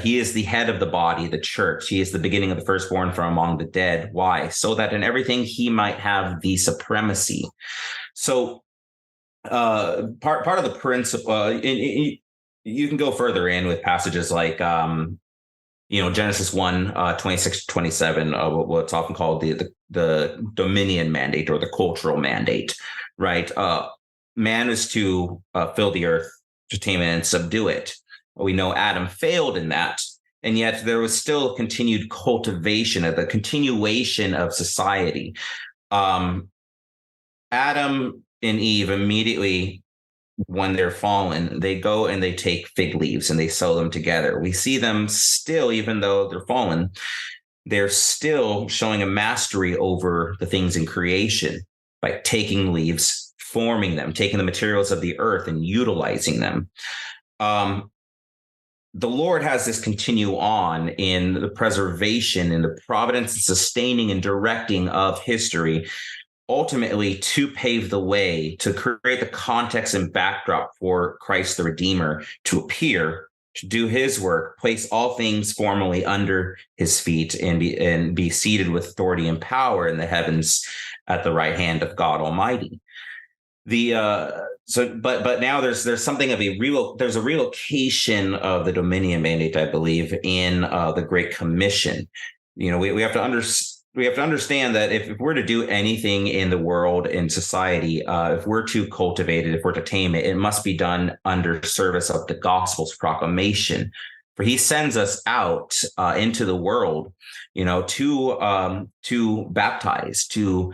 Speaker 4: He is the head of the body, the church. He is the beginning of the firstborn from among the dead. Why? So that in everything he might have the supremacy. So part of the principle, you can go further in with passages like, Genesis 1, 26 to 27, what's often called the dominion mandate or the cultural mandate, right? Man is to fill the earth, to tame it and subdue it. We know Adam failed in that, and yet there was still continued cultivation of the continuation of society. Adam and Eve immediately, when they're fallen, they go and they take fig leaves and they sew them together. We see them still, even though they're fallen, they're still showing a mastery over the things in creation by taking leaves, forming them, taking the materials of the earth and utilizing them. The Lord has this continue on in the preservation and the providence and sustaining and directing of history, ultimately to pave the way, to create the context and backdrop for Christ the Redeemer to appear, to do his work, place all things formally under his feet, and be seated with authority and power in the heavens at the right hand of God Almighty. But now there's something of there's a relocation of the dominion mandate, I believe, in the Great Commission. We have to understand that if we're to do anything in the world, in society, if we're to cultivate it, if we're to tame it, it must be done under service of the gospel's proclamation. For he sends us out into the world, to baptize, to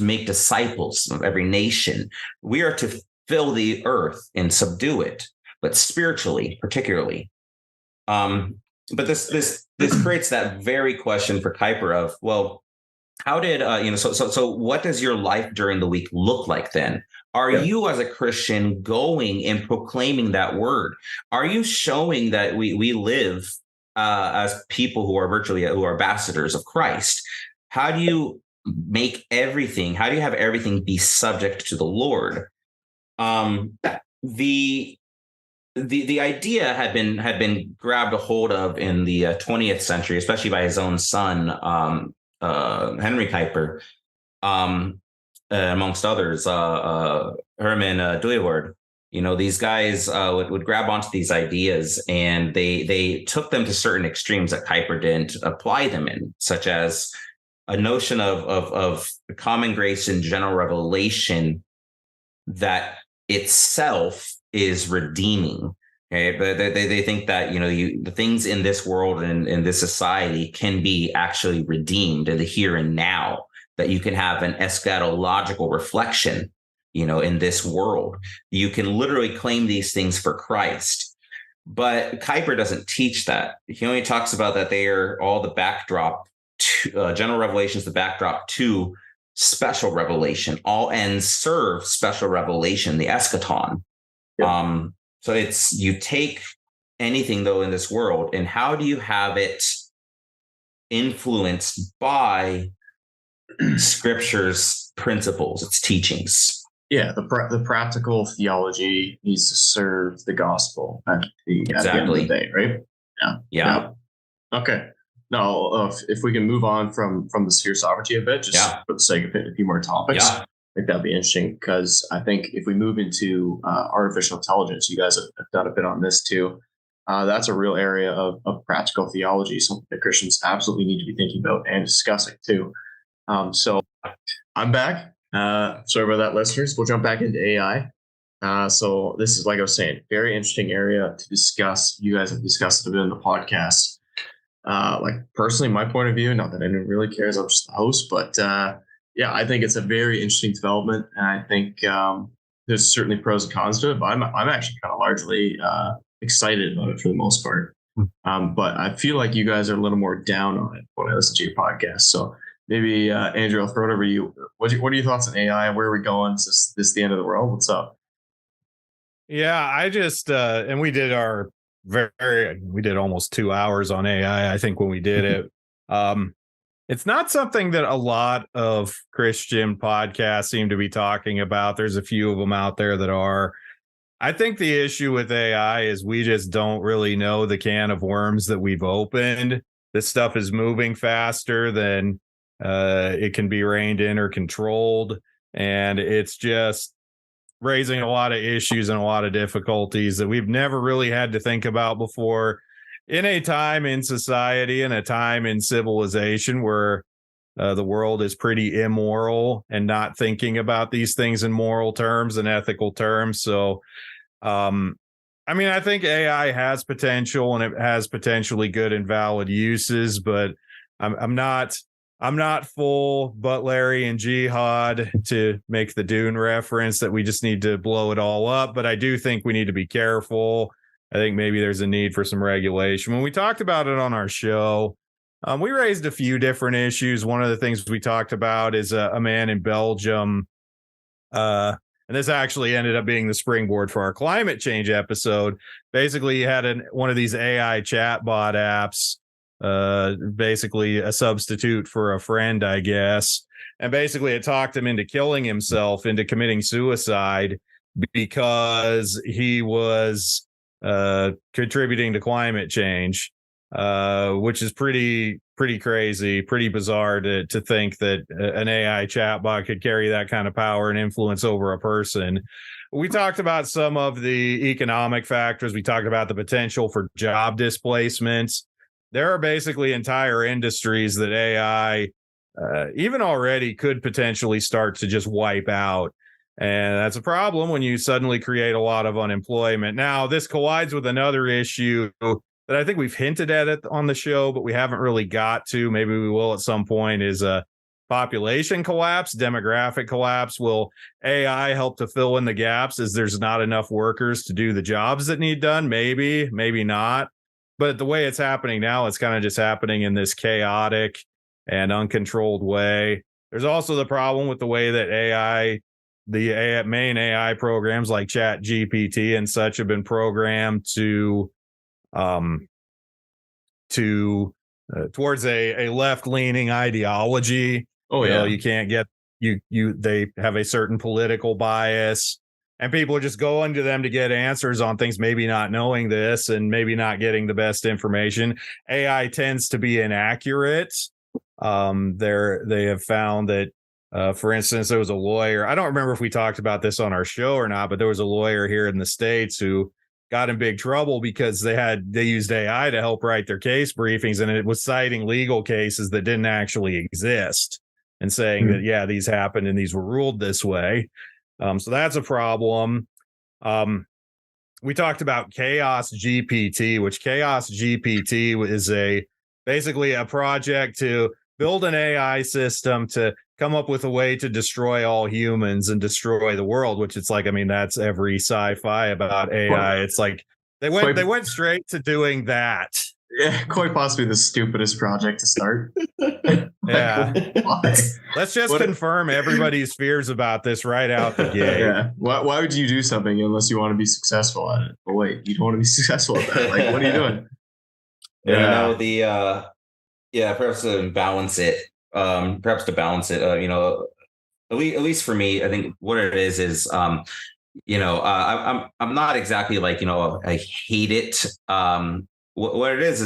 Speaker 4: make disciples of every nation. We are to fill the earth and subdue it, but spiritually, particularly. But this creates that very question for Kuyper of, well, how did so what does your life during the week look like then? Are you as a Christian going and proclaiming that word? Are you showing that we live as people who are ambassadors of Christ? How do you have everything be subject to the Lord? The idea had been grabbed a hold of in the 20th century, especially by his own son, Henry Kuyper, amongst others, Herman Dooyeweerd. These guys would grab onto these ideas, and they took them to certain extremes that Kuyper didn't apply them in, such as a notion of common grace and general revelation that itself is redeeming. Okay, but they think that the things in this world and in this society can be actually redeemed in the here and now. That you can have an eschatological reflection, in this world. You can literally claim these things for Christ. But Kuyper doesn't teach that. He only talks about that they are all the backdrop to general revelation is the backdrop to special revelation. All ends serve special revelation, the eschaton. Yep. So you take anything though in this world, and how do you have it influenced by Scripture's principles, its teachings?
Speaker 3: Yeah, the practical theology needs to serve the gospel at the end of the day, right? Yeah. Okay. Now, if we can move on from the sphere sovereignty a bit, just for the sake of hitting a few more topics, I think that'd be interesting, because I think if we move into artificial intelligence, you guys have done a bit on this too. That's a real area of practical theology, something that Christians absolutely need to be thinking about and discussing too. So I'm back. Sorry about that, listeners. We'll jump back into AI. So this is, like I was saying, very interesting area to discuss. You guys have discussed it a bit in the podcast. Like personally, my point of view, not that anyone really cares, I'm just the host, but I think it's a very interesting development, and I think there's certainly pros and cons to it. But I'm actually kind of largely excited about it for the most part. But I feel like you guys are a little more down on it when I listen to your podcast. So maybe Andrew, I'll throw it over to you. What are your thoughts on AI? Where are we going? Is this the end of the world? What's up?
Speaker 1: Yeah, I just and we did our we did almost 2 hours on AI, I think, when we did it. It's not something that a lot of Christian podcasts seem to be talking about. There's a few of them out there that are. I think the issue with AI is we just don't really know the can of worms that we've opened. This stuff is moving faster than it can be reined in or controlled. And it's just raising a lot of issues and a lot of difficulties that we've never really had to think about before in a time in society and a time in civilization where the world is pretty immoral and not thinking about these things in moral terms and ethical terms. So, I mean, I think AI has potential and it has potentially good and valid uses, but I'm not full Butlerian jihad to make the Dune reference that we just need to blow it all up. But I do think we need to be careful. I think maybe there's a need for some regulation. When we talked about it on our show, we raised a few different issues. One of the things we talked about is a man in Belgium. And this actually ended up being the springboard for our climate change episode. Basically, he had one of these AI chatbot apps, basically a substitute for a friend, I guess. And basically it talked him into killing himself, into committing suicide because he was contributing to climate change, which is pretty crazy, pretty bizarre to think that an AI chatbot could carry that kind of power and influence over a person. We talked about some of the economic factors. We talked about the potential for job displacements. There are basically entire industries that AI, even already, could potentially start to just wipe out. And that's a problem when you suddenly create a lot of unemployment. Now, this collides with another issue that I think we've hinted at it on the show, but we haven't really got to. Maybe we will at some point, is a population collapse, demographic collapse. Will AI help to fill in the gaps as there's not enough workers to do the jobs that need done? Maybe, maybe not. But the way it's happening now, it's kind of just happening in this chaotic and uncontrolled way. There's also the problem with the way that main AI programs like ChatGPT and such have been programmed towards a left-leaning ideology.
Speaker 3: Oh, yeah.
Speaker 1: You can't get they have a certain political bias. And people are just going to them to get answers on things, maybe not knowing this and maybe not getting the best information. AI tends to be inaccurate. They have found that, for instance, there was a lawyer. I don't remember if we talked about this on our show or not, but there was a lawyer here in the States who got in big trouble because they used AI to help write their case briefings, and it was citing legal cases that didn't actually exist and saying that, yeah, these happened and these were ruled this way. So that's a problem. We talked about Chaos GPT, which Chaos GPT is basically a project to build an AI system to come up with a way to destroy all humans and destroy the world, which it's like, I mean, that's every sci-fi about AI. It's like they went straight to doing that.
Speaker 3: Yeah, quite possibly the stupidest project to start.
Speaker 1: Yeah. Let's just confirm everybody's fears about this right out the gate.
Speaker 3: Yeah. Why would you do something unless you want to be successful at it? But wait, you don't want to be successful at that. Like, what are you doing?
Speaker 4: Yeah. Perhaps to balance it. At least for me, I think what it is I'm not exactly like, I hate it. What it is,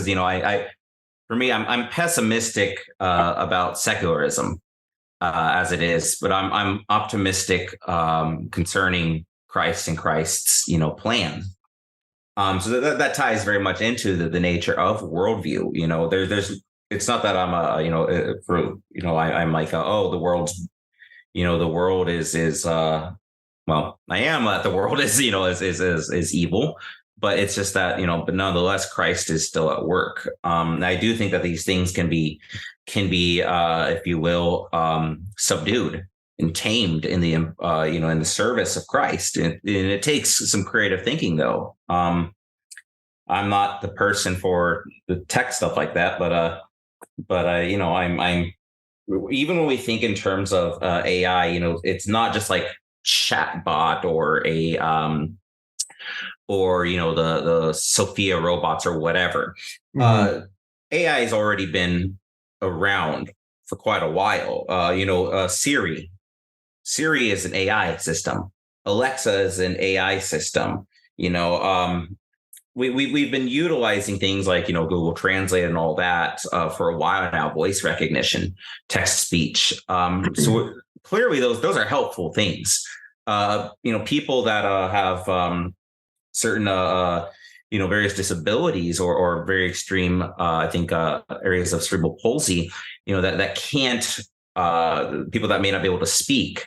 Speaker 4: for me, I'm pessimistic about secularism as it is, but I'm optimistic concerning Christ and Christ's plan. So that ties very much into the nature of worldview. There's it's not that I'm I'm like the world's the world is I am that the world is is evil. But it's just that, but nonetheless, Christ is still at work. I do think that these things can be, if you will, subdued and tamed in the, in the service of Christ. And it takes some creative thinking, though. I'm not the person for the tech stuff like that, but I'm even when we think in terms of AI, it's not just like chatbot or the Sophia robots or whatever. AI has already been around for quite a while. Siri is an AI system. Alexa is an AI system. We've been utilizing things like Google Translate and all that for a while now. Voice recognition, text speech. So clearly, those are helpful things. People that have certain various disabilities or very extreme areas of cerebral palsy, that can't people that may not be able to speak,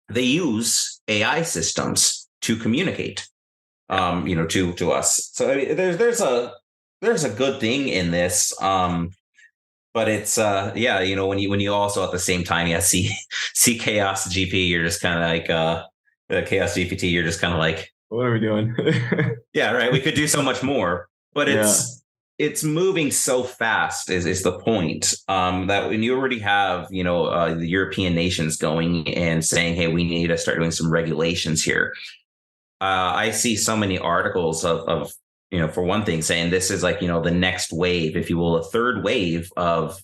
Speaker 4: they use AI systems to communicate, to us. So I mean, there's a good thing in this, but it's when you also at the same time see Chaos GP, you're just kind of like Chaos GPT, you're just kind of like,
Speaker 3: what are we doing?
Speaker 4: Yeah, right. We could do so much more, but it's moving so fast is the point, that when you already have, the European nations going and saying, hey, we need to start doing some regulations here. I see so many articles of for one thing, saying this is like, the next wave, if you will, a third wave of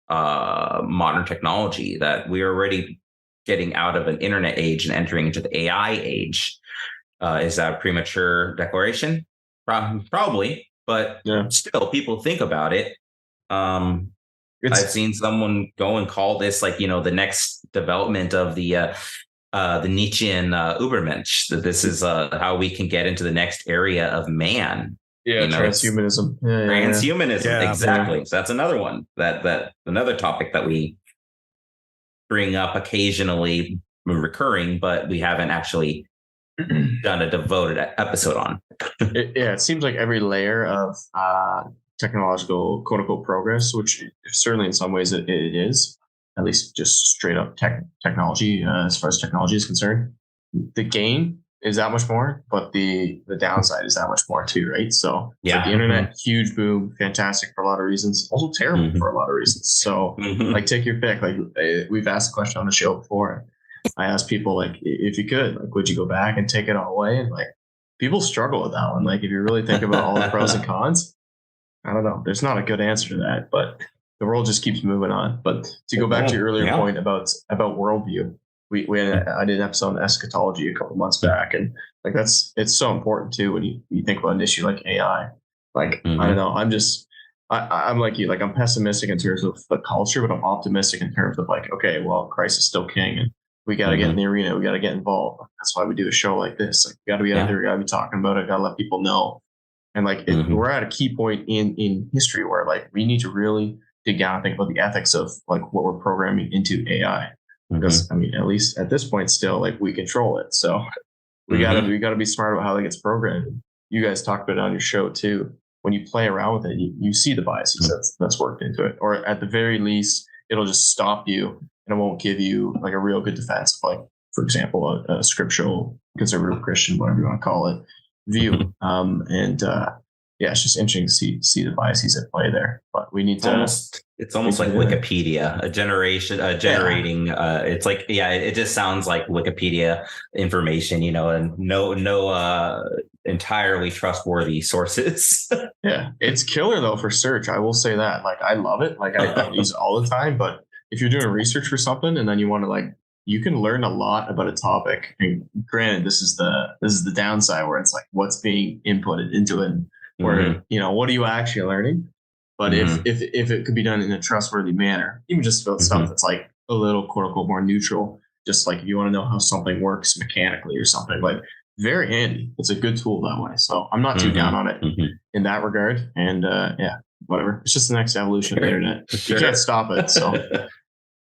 Speaker 4: modern technology, that we're already getting out of an internet age and entering into the AI age. Is that a premature declaration? Probably, but still, people think about it. I've seen someone go and call this like, the next development of the Nietzschean Übermensch, that this is how we can get into the next area of man.
Speaker 3: Transhumanism.
Speaker 4: Transhumanism,
Speaker 1: Yeah.
Speaker 4: exactly. So that's another one, that another topic that we bring up occasionally, recurring, but we haven't actually done a devoted episode on.
Speaker 3: It seems like every layer of technological quote unquote progress, which certainly in some ways it is, at least just straight up technology, as far as technology is concerned, the gain is that much more, but the downside is that much more too, right? So like the internet, huge boom, fantastic for a lot of reasons, also terrible for a lot of reasons. So like take your pick. Like we've asked a question on the show before. I asked people, like, if you could, like, would you go back and take it all away? And like, people struggle with that one. Like, if you really think about all the pros and cons, I don't know. There's not a good answer to that, but the world just keeps moving on. But to go back to your earlier point about worldview, I did an episode on eschatology a couple months back, and like it's so important too when you think about an issue like AI. Like I don't know, I'm like you, like I'm pessimistic in terms of the culture, but I'm optimistic in terms of like, okay, well, Christ is still king, and we got to get in the arena. We got to get involved. That's why we do a show like this. Like, we got to be out there. We got to be talking about it. Got to let people know. And like, we're at a key point in history where like we need to really dig down and think about the ethics of like what we're programming into AI. Because I mean, at least at this point, still like we control it. So we gotta be smart about how it gets programmed. You guys talked about it on your show too. When you play around with it, you see the biases that's worked into it, or at the very least, it'll just stop you. And it won't give you like a real good defense of, like, for example, a scriptural conservative Christian, whatever you want to call it, view. It's just interesting to see the biases at play there. But we need
Speaker 4: it's almost like Wikipedia, generating. It's like, it just sounds like Wikipedia information, and no entirely trustworthy sources.
Speaker 3: Yeah, it's killer though for search. I will say that. Like, I love it. Like I use it all the time, but if you're doing research for something and then you want to like, you can learn a lot about a topic. And granted, this is the downside where it's like what's being inputted into it, where what are you actually learning? But if it could be done in a trustworthy manner, even just about stuff that's like a little quote unquote more neutral, just like if you want to know how something works mechanically or something, like very handy. It's a good tool that way. So I'm not too down on it in that regard. And whatever. It's just the next evolution of the internet. You can't stop it. So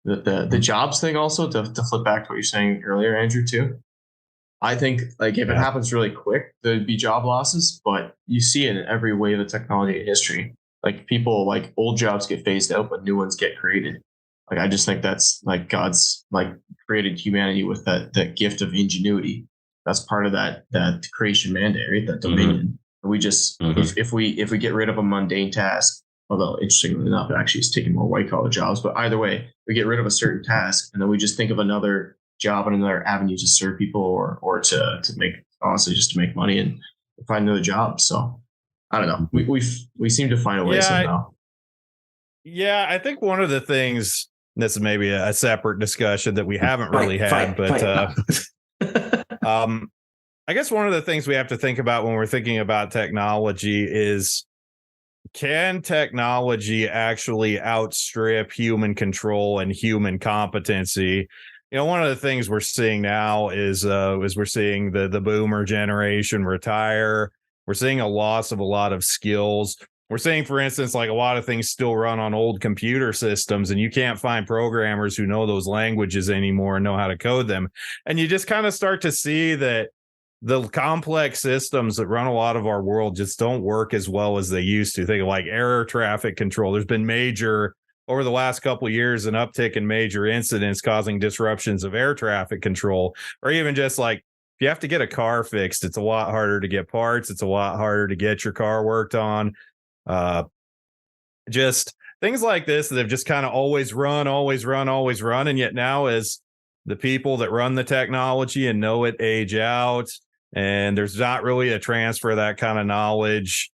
Speaker 3: the jobs thing also, to flip back to what you're saying earlier, Andrew, too. I think like if it happens really quick, there'd be job losses, but you see it in every wave of technology in history. Like people, like old jobs get phased out, but new ones get created. Like I just think that's like God's like created humanity with that gift of ingenuity. That's part of that creation mandate, right? That dominion. We just if we get rid of a mundane task Although interestingly enough, it actually is taking more white collar jobs. But either way, we get rid of a certain task, and then we just think of another job and another avenue to serve people, or to make, honestly, just to make money and find another job. So I don't know. We seem to find a way somehow.
Speaker 1: Yeah, I think one of the things, this is maybe a separate discussion that we haven't really had, I guess one of the things we have to think about when we're thinking about technology is, can technology actually outstrip human control and human competency? One of the things we're seeing now is we're seeing the boomer generation retire. We're seeing a loss of a lot of skills. We're seeing, for instance, like a lot of things still run on old computer systems, and you can't find programmers who know those languages anymore and know how to code them. And you just kind of start to see that the complex systems that run a lot of our world just don't work as well as they used to. Think of like air traffic control. There's been over the last couple of years, an uptick in major incidents causing disruptions of air traffic control, or even just like, if you have to get a car fixed, it's a lot harder to get parts. It's a lot harder to get your car worked on. Just things like this that have just kind of always run. And yet now, as the people that run the technology and know it age out, and there's not really a transfer of that kind of knowledge,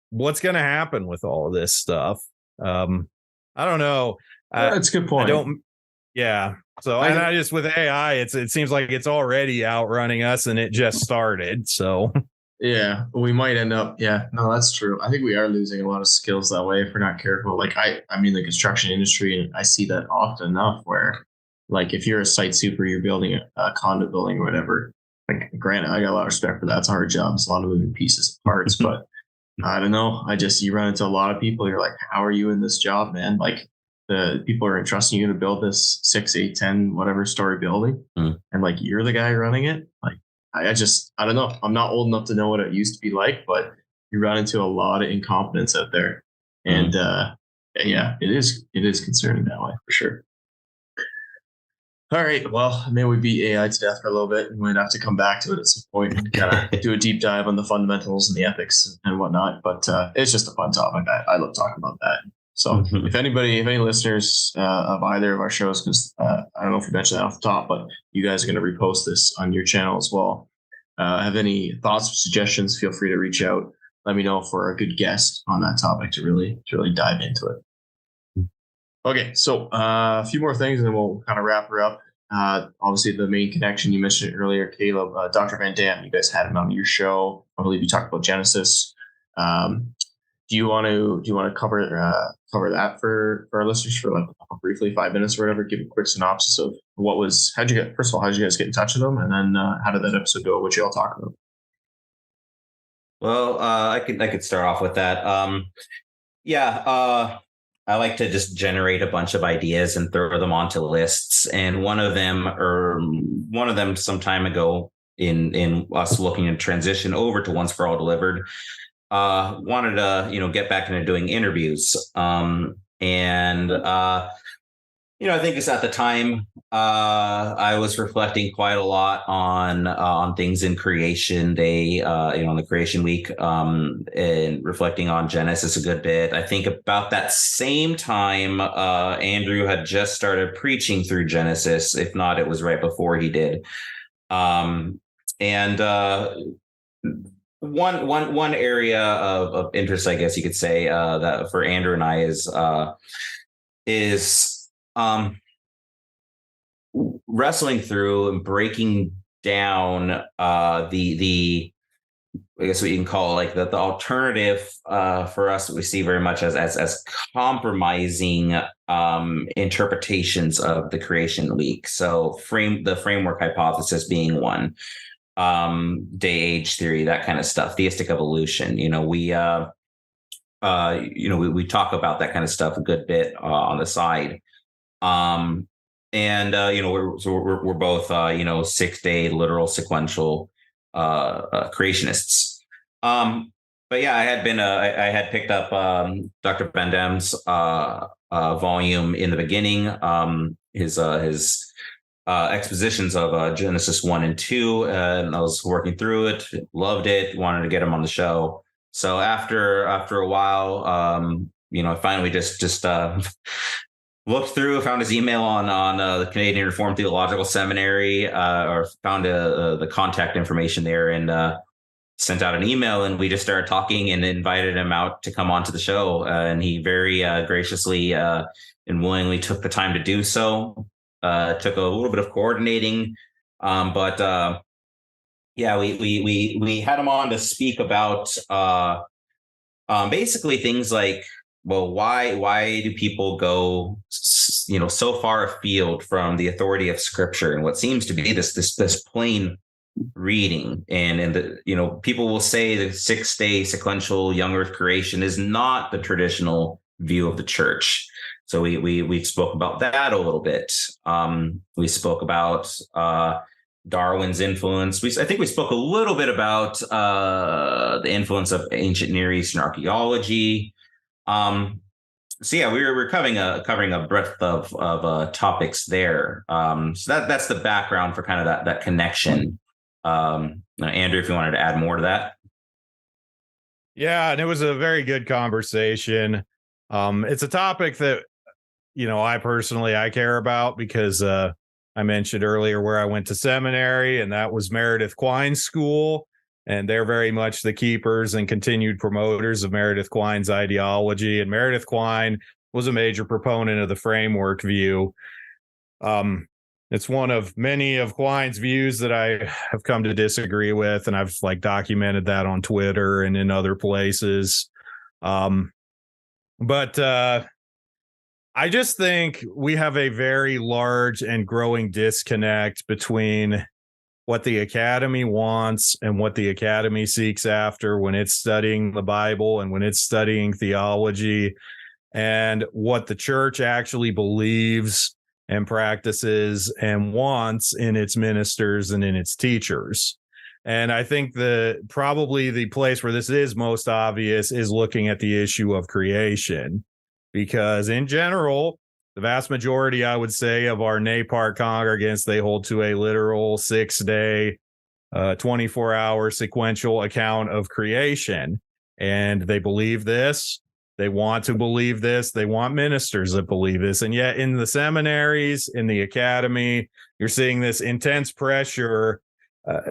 Speaker 1: what's going to happen with all of this stuff? I don't know.
Speaker 3: That's a good point.
Speaker 1: So, and I just, with AI, it seems like it's already outrunning us, and it just started. So
Speaker 3: yeah, we might end up. Yeah, no, that's true. I think we are losing a lot of skills that way if we're not careful. Like I mean, the construction industry, and I see that often enough where, like, if you're a site super, you're building a condo building or whatever. Like, granted, I got a lot of respect for that. It's a hard job. It's a lot of moving pieces and parts, but I don't know. You run into a lot of people. You're like, how are you in this job, man? Like, the people are entrusting you to build this 6, 8, 10, whatever story building. And like, you're the guy running it. Like, I don't know. I'm not old enough to know what it used to be like, but you run into a lot of incompetence out there. And yeah, it is concerning that way for sure. All right. Well, maybe we beat AI to death for a little bit, and we'd have to come back to it at some point and kind of do a deep dive on the fundamentals and the ethics and whatnot. But it's just a fun topic. I love talking about that. So if any listeners of either of our shows, because I don't know if you mentioned that off the top, but you guys are going to repost this on your channel as well, have any thoughts or suggestions, feel free to reach out. Let me know if we're a good guest on that topic to really dive into it. Okay, so a few more things and then we'll kind of wrap her up. Obviously, the main connection, you mentioned it earlier, Caleb, Dr. Van Dam, you guys had him on your show. I believe you talked about Genesis. Do you want to cover that for our listeners for like briefly 5 minutes or whatever? Give a quick synopsis of how'd you guys get in touch with them, and then how did that episode go? What you all talk about?
Speaker 4: Well, I could start off with that. I like to just generate a bunch of ideas and throw them onto lists. And one of them some time ago in us looking to transition over to Once for All Delivered, wanted to, get back into doing interviews. I think it's at the time I was reflecting quite a lot on things in Creation Day, on the Creation Week, and reflecting on Genesis a good bit. I think about that same time, Andrew had just started preaching through Genesis. If not, it was right before he did. One area of interest, I guess you could say, that for Andrew and I is wrestling through and breaking down the I guess what you can call like the alternative for us that we see very much as compromising interpretations of the Creation Week. So the framework hypothesis being one, day age theory, that kind of stuff, theistic evolution. We talk about that kind of stuff a good bit on the side. We're both 6-day literal sequential creationists. But yeah, I had picked up Dr. Van Dam's volume in the beginning, his expositions of Genesis 1 and 2, and I was working through it, loved it, wanted to get him on the show. So after a while, I finally just looked through, found his email on the Canadian Reformed Theological Seminary, or found the contact information there, and sent out an email, and we just started talking and invited him out to come onto the show. And he very graciously and willingly took the time to do so. Took a little bit of coordinating, but we had him on to speak about basically things like, well, why do people go so far afield from the authority of Scripture and what seems to be this plain reading, and people will say the 6-day sequential young earth creation is not the traditional view of the church. So we spoke about that a little bit. We spoke about Darwin's influence. I think we spoke a little bit about the influence of ancient Near Eastern archaeology. We're covering a breadth of topics there. So that's the background for kind of that connection. Andrew, if you wanted to add more to that.
Speaker 1: Yeah, and it was a very good conversation. It's a topic that, I care about because I mentioned earlier where I went to seminary, and that was Meredith Quine's school. And they're very much the keepers and continued promoters of Meredith Quine's ideology. And Meredith Quine was a major proponent of the framework view. It's one of many of Quine's views that I have come to disagree with, and I've documented that on Twitter and in other places. But I just think we have a very large and growing disconnect between what the academy wants and what the academy seeks after when it's studying the Bible and when it's studying theology, and what the church actually believes and practices and wants in its ministers and in its teachers. And I think probably the place where this is most obvious is looking at the issue of creation, because in general, the vast majority, I would say, of our NAPART congregants, they hold to a literal 6-day, 24-hour sequential account of creation. And they believe this. They want to believe this. They want ministers that believe this. And yet in the seminaries, in the academy, you're seeing this intense pressure,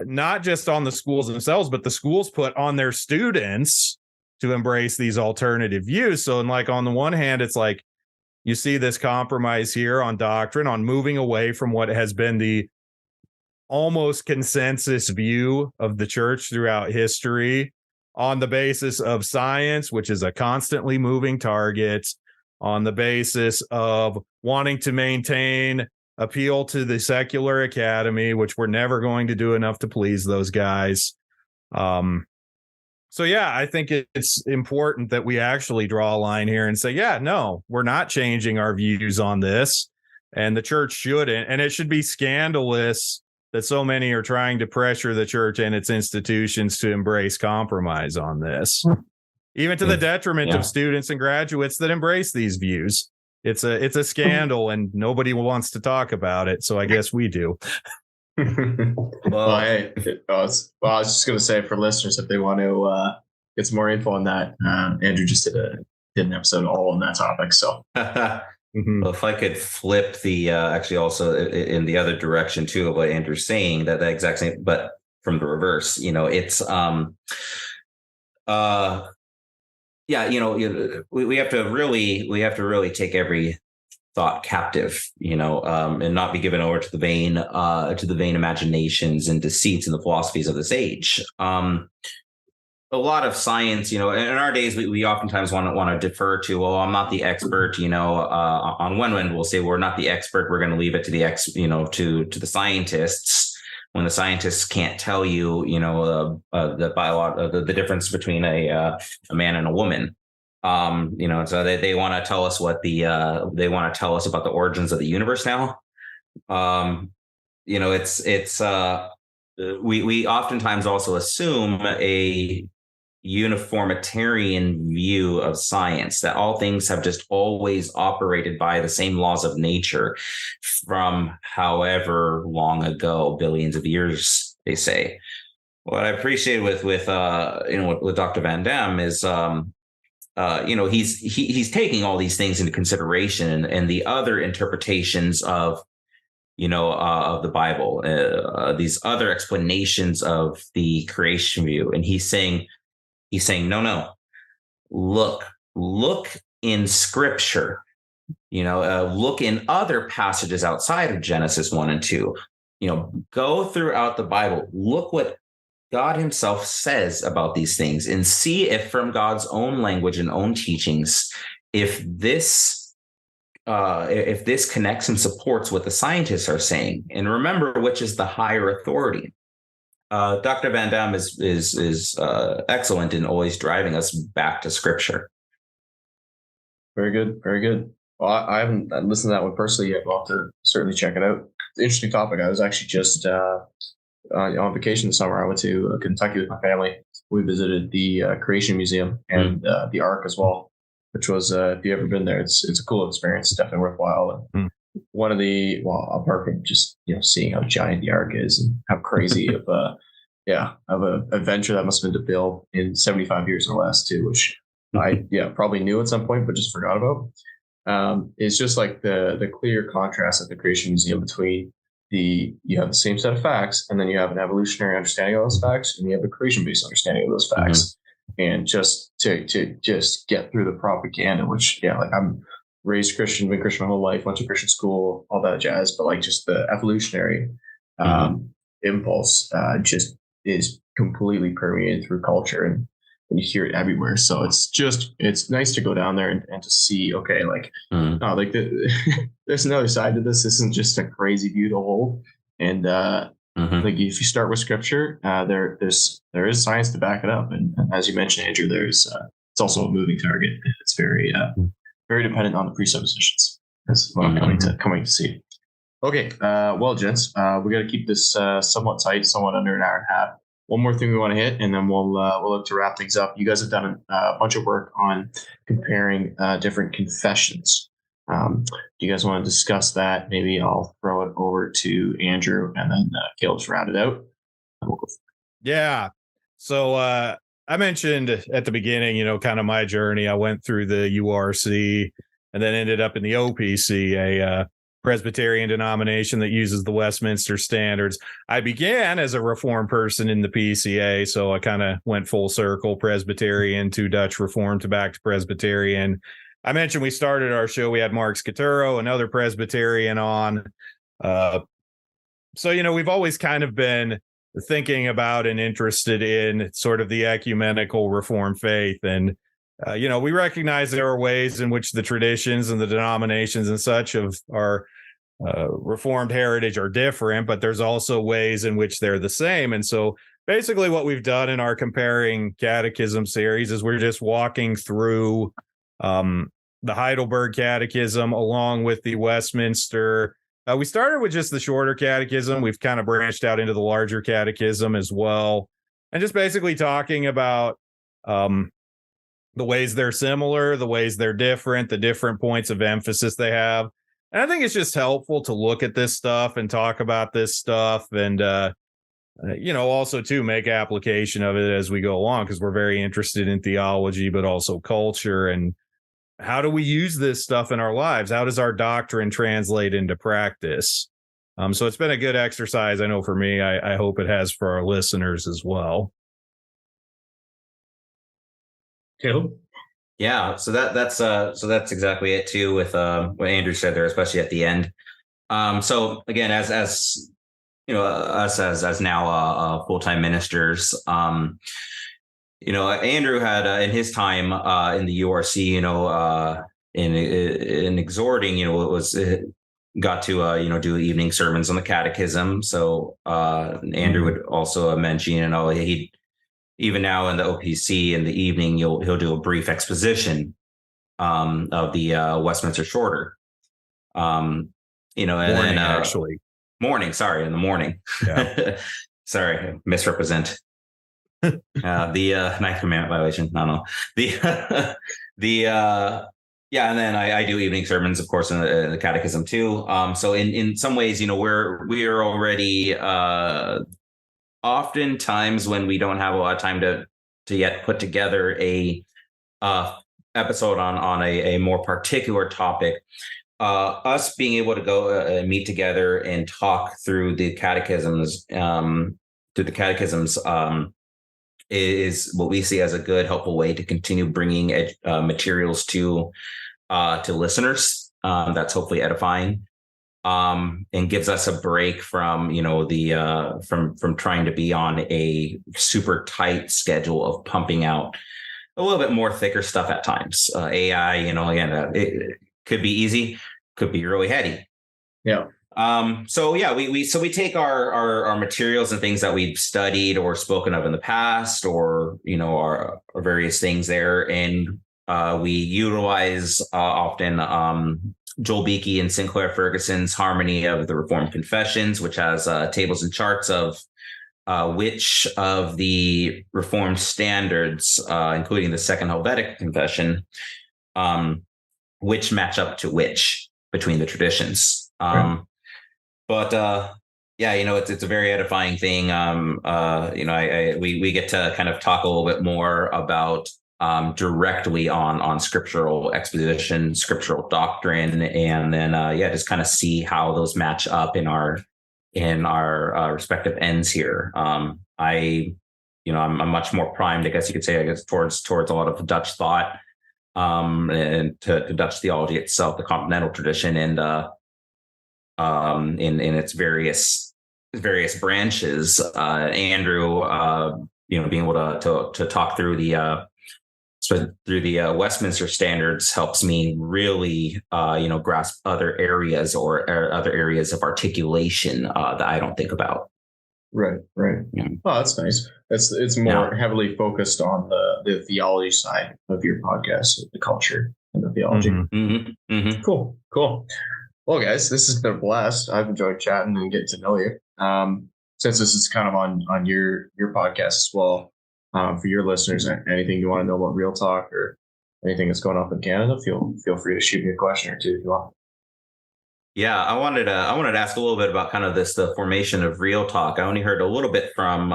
Speaker 1: not just on the schools themselves, but the schools put on their students to embrace these alternative views. So, on the one hand, it's like, you see this compromise here on doctrine, on moving away from what has been the almost consensus view of the church throughout history, on the basis of science, which is a constantly moving target, on the basis of wanting to maintain appeal to the secular academy, which we're never going to do enough to please those guys. So, I think it's important that we actually draw a line here and say, no, we're not changing our views on this, and the church shouldn't. And it should be scandalous that so many are trying to pressure the church and its institutions to embrace compromise on this, even to the detriment of students and graduates that embrace these views. It's a scandal, and nobody wants to talk about it. So I guess we do.
Speaker 3: I was just going to say, for listeners, if they want to get some more info on that, Andrew just did an episode all on that topic. So,
Speaker 4: well, if I could flip the actually also in the other direction too of what Andrew's saying, that exact same, but from the reverse, it's we have to really take every thought captive, and not be given over to the vain imaginations and deceits and the philosophies of this age. A lot of science, in our days, we oftentimes want to defer to, well, I'm not the expert, on one end, we'll say we're not the expert. We're going to leave it to to the scientists, when the scientists can't tell you, the difference between a man and a woman. So they want to tell us they want to tell us about the origins of the universe now. We oftentimes also assume a uniformitarian view of science, that all things have just always operated by the same laws of nature from however long ago, billions of years, they say. What I appreciate with Dr. Van Dam is he's taking all these things into consideration and the other interpretations of of the Bible, these other explanations of the creation view, and he's saying no, look in Scripture, look in other passages outside of Genesis 1 and 2, go throughout the Bible, look what God himself says about these things, and see if from God's own language and own teachings, if this connects and supports what the scientists are saying. And remember, which is the higher authority. Dr. Van Dam is excellent in always driving us back to Scripture.
Speaker 3: Very good. Very good. Well, I haven't listened to that one personally yet. I'll have to certainly check it out. Interesting topic. I was actually just on vacation this summer. I went to Kentucky with my family. We visited the Creation Museum and the Ark as well, which was, if you've ever been there, it's a cool experience. It's definitely worthwhile. And one of the, apart from just, seeing how giant the Ark is and how crazy of a adventure that must have been to build in 75 years or less too, which I probably knew at some point, but just forgot about. It's just like the clear contrast at the Creation Museum between you have the same set of facts, and then you have an evolutionary understanding of those facts, and you have a creation-based understanding of those facts. And just to just get through the propaganda, which I'm raised Christian, been Christian my whole life, went to Christian school, all that jazz, but like just the evolutionary impulse just is completely permeated through culture, and you hear it everywhere. So it's nice to go down there and to see, okay, like, there's another side to this. This isn't just a crazy view to hold. And like if you start with Scripture, there is science to back it up. And as you mentioned, Andrew, it's also a moving target. It's very very dependent on the presuppositions. That's what I'm coming to see. Okay, well, gents, we got to keep this somewhat tight, somewhat under an hour and a half. One more thing we want to hit, and then we'll look to wrap things up. You guys have done a bunch of work on comparing different confessions. Do you guys want to discuss that? Maybe I'll throw it over to Andrew, and then Caleb just round it out.
Speaker 1: Yeah. So I mentioned at the beginning, kind of my journey. I went through the URC and then ended up in the OPC, a Presbyterian denomination that uses the Westminster Standards. I began as a Reformed person in the PCA, so I kind of went full circle, Presbyterian to Dutch Reformed to back to Presbyterian. I mentioned we started our show, we had Mark Scaturo, another Presbyterian on. So, we've always kind of been thinking about and interested in sort of the ecumenical Reformed faith. And we recognize there are ways in which the traditions and the denominations and such of our Reformed heritage are different, but there's also ways in which they're the same. And so basically what we've done in our Comparing Catechism series is we're just walking through the Heidelberg Catechism along with the Westminster. We started with just the shorter catechism. We've kind of branched out into the larger catechism as well. And just basically talking about the ways they're similar, the ways they're different, the different points of emphasis they have. And I think it's just helpful to look at this stuff and talk about this stuff and, also to make application of it as we go along, because we're very interested in theology, but also culture. And how do we use this stuff in our lives? How does our doctrine translate into practice? So it's been a good exercise. I know for me, I hope it has for our listeners as well.
Speaker 3: Caleb?
Speaker 4: Yeah, so that's exactly it too with what Andrew said there, especially at the end. So again, as us as now full-time ministers, Andrew had in his time in the URC, in exhorting, it was got to do evening sermons on the catechism. So Andrew would also mention, he even now in the OPC in the evening, he'll do a brief exposition of the Westminster Shorter. And
Speaker 1: Morning,
Speaker 4: then
Speaker 1: actually.
Speaker 4: Morning, sorry, in the morning.
Speaker 1: Yeah.
Speaker 4: Sorry, misrepresent. The ninth commandment violation. No. And then I do evening sermons, of course, in the catechism too. So in some ways, we are already oftentimes when we don't have a lot of time to yet put together a episode on a more particular topic. Us being able to go meet together and talk through the catechisms, is what we see as a good, helpful way to continue bringing materials to listeners. That's hopefully edifying, and gives us a break from from trying to be on a super tight schedule of pumping out a little bit more thicker stuff at times. AI, again, it could be easy, could be really heady.
Speaker 3: Yeah.
Speaker 4: So we take our materials and things that we've studied or spoken of in the past, or our various things there, and we utilize often Joel Beakey and Sinclair Ferguson's Harmony of the Reformed Confessions, which has tables and charts of which of the Reformed standards, including the Second Helvetic Confession, which match up to which between the traditions.
Speaker 3: Right.
Speaker 4: But it's a very edifying thing. We get to kind of talk a little bit more about directly on scriptural exposition, scriptural doctrine, and then just kind of see how those match up in our respective ends here. I'm much more primed, I guess you could say, towards a lot of Dutch thought, and to Dutch theology itself, the continental tradition, and in its various branches. Andrew, being able to talk through the Westminster standards helps me really, grasp other areas or other areas of articulation that I don't think about.
Speaker 3: Right.
Speaker 4: Yeah.
Speaker 3: Oh, that's nice. It's more heavily focused on the theology side of your podcast, the culture and the theology.
Speaker 4: Mm-hmm. Mm-hmm.
Speaker 3: Cool. Well, guys, this has been a blast. I've enjoyed chatting and getting to know you. Since this is kind of on your podcast as well, for your listeners, anything you want to know about Real Talk or anything that's going on in Canada, feel free to shoot me a question or two if you want.
Speaker 4: Yeah, I wanted to ask a little bit about kind of the formation of Real Talk. I only heard a little bit from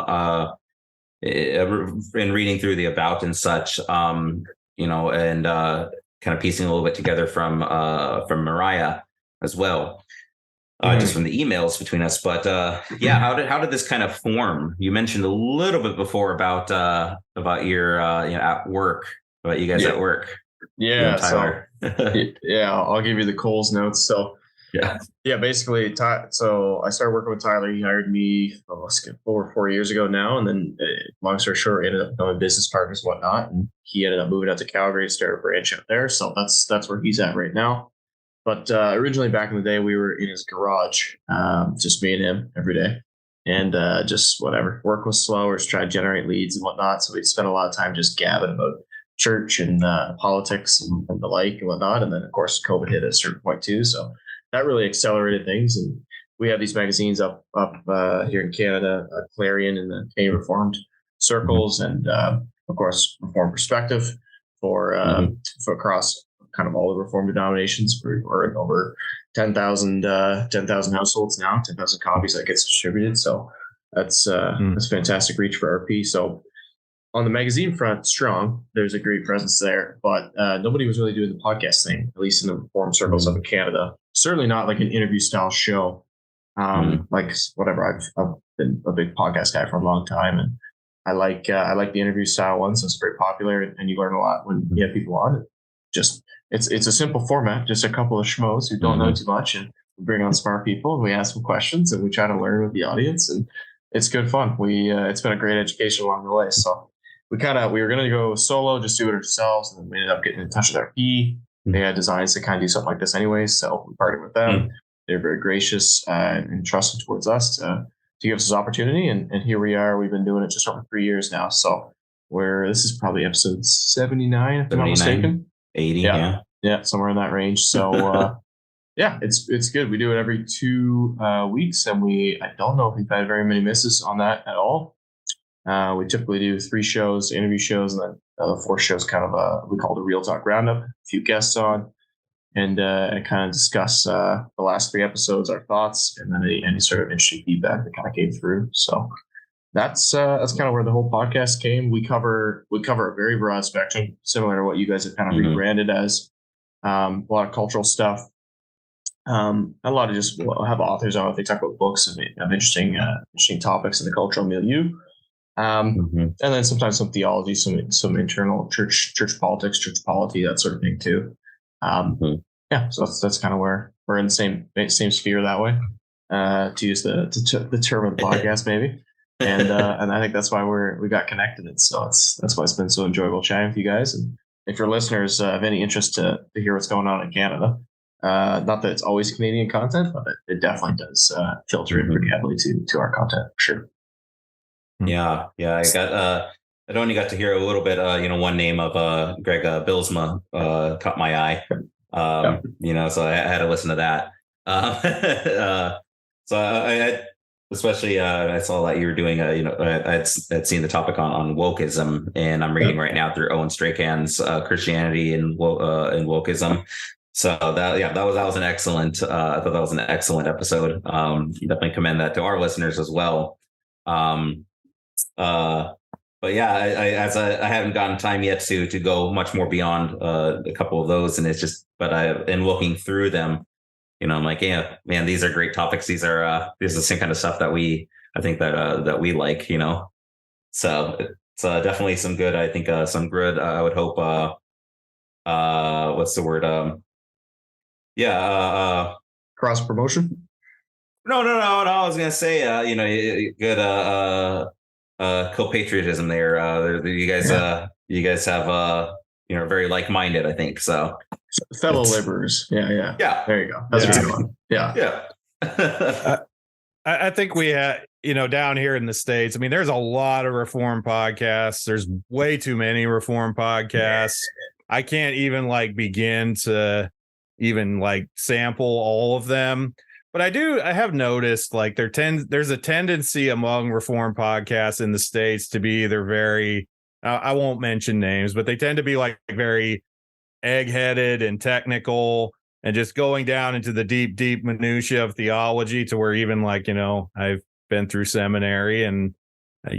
Speaker 4: in reading through the about and such, and kind of piecing a little bit together from Mariah as well, just from the emails between us. But how did this kind of form? You mentioned a little bit before about your at work, about you guys at work.
Speaker 3: Yeah,
Speaker 4: Tyler.
Speaker 3: I'll give you the Coles notes. So basically, so I started working with Tyler. He hired me over 4 years ago now, and then long story short, we ended up becoming business partners and whatnot. And he ended up moving out to Calgary to start a branch out there. So that's where he's at right now. But originally, back in the day, we were in his garage, just me and him every day, and just whatever. Work was slow, or just try to generate leads and whatnot. So we'd spend a lot of time just gabbing about church and politics and the like and whatnot. And then, of course, COVID hit at a certain point too. So that really accelerated things. And we have these magazines up here in Canada, Clarion and the Canadian Reformed circles, and of course, Reformed Perspective for across kind of all the Reformed denominations. We're in over 10,000 households now, 10,000 copies that gets distributed. So that's fantastic reach for RP. So on the magazine front, strong. There's a great presence there, but nobody was really doing the podcast thing, at least in the Reformed circles up in Canada. Certainly not like an interview style show. Like whatever. I've been a big podcast guy for a long time, and I like the interview style ones. So it's very popular, and you learn a lot when you have people on. It's a simple format, just a couple of schmoes who don't know too much, and we bring on smart people and we ask them questions and we try to learn with the audience, and it's good fun. It's been a great education along the way. So we were going to go solo, just do it ourselves, and then we ended up getting in touch with RP. They had designs to kind of do something like this anyways, so we partnered with them. They're very gracious and trusted towards us to give us this opportunity, and here we are. We've been doing it just over 3 years now, so this is probably episode 79, if I'm not mistaken.
Speaker 4: 80,
Speaker 3: yeah, somewhere in that range. So it's good. We do it every 2 weeks, and I don't know if we've had very many misses on that at all. We typically do 3 shows, interview shows, and then 4 shows, kind of we call the Real Talk Roundup, a few guests on, and kind of discuss the last 3 episodes, our thoughts, and then any sort of interesting feedback that kind of came through. So that's kind of where the whole podcast came. We cover a very broad spectrum, similar to what you guys have kind of rebranded as. A lot of cultural stuff. A lot of just have authors on it. They talk about books of interesting topics in the cultural milieu. And then sometimes some theology, some internal church politics, church polity, that sort of thing too. Yeah, so that's kind of where we're in the same sphere that way, to use the term of the podcast maybe. And I think that's why we got connected. And so that's why it's been so enjoyable chatting with you guys. And if your listeners have any interest to hear what's going on in Canada, not that it's always Canadian content, but it definitely does filter in pretty heavily to our content for sure.
Speaker 4: Yeah. I'd only got to hear a little bit. One name of Greg Bilsma caught my eye. So I had to listen to that. So I especially I saw that you were doing I'd seen the topic on wokeism, and I'm reading right now through Owen Strachan's Christianity and wokeism. So that was an excellent. I thought that was an excellent episode. Definitely commend that to our listeners as well. But yeah, I haven't gotten time yet to go much more beyond a couple of those, and it's just, but in looking through them, I'm like, yeah, man, these are great topics. This is the same kind of stuff that we like, So it's definitely some good. I think some good. I would hope. What's the word?
Speaker 3: Cross promotion.
Speaker 4: No. I was gonna say, good. Co-patriotism there. You guys have very like-minded, I think. So
Speaker 3: fellow laborers. Yeah. There you go. That's a good one. Yeah.
Speaker 1: I think we had, down here in the States, I mean, there's a lot of Reformed podcasts. There's way too many Reformed podcasts. I can't even begin to even sample all of them. But I have noticed there's a tendency among Reformed podcasts in the States to be either very, I won't mention names, but they tend to be very egg-headed and technical and just going down into the deep minutia of theology, to where even I've been through seminary and, I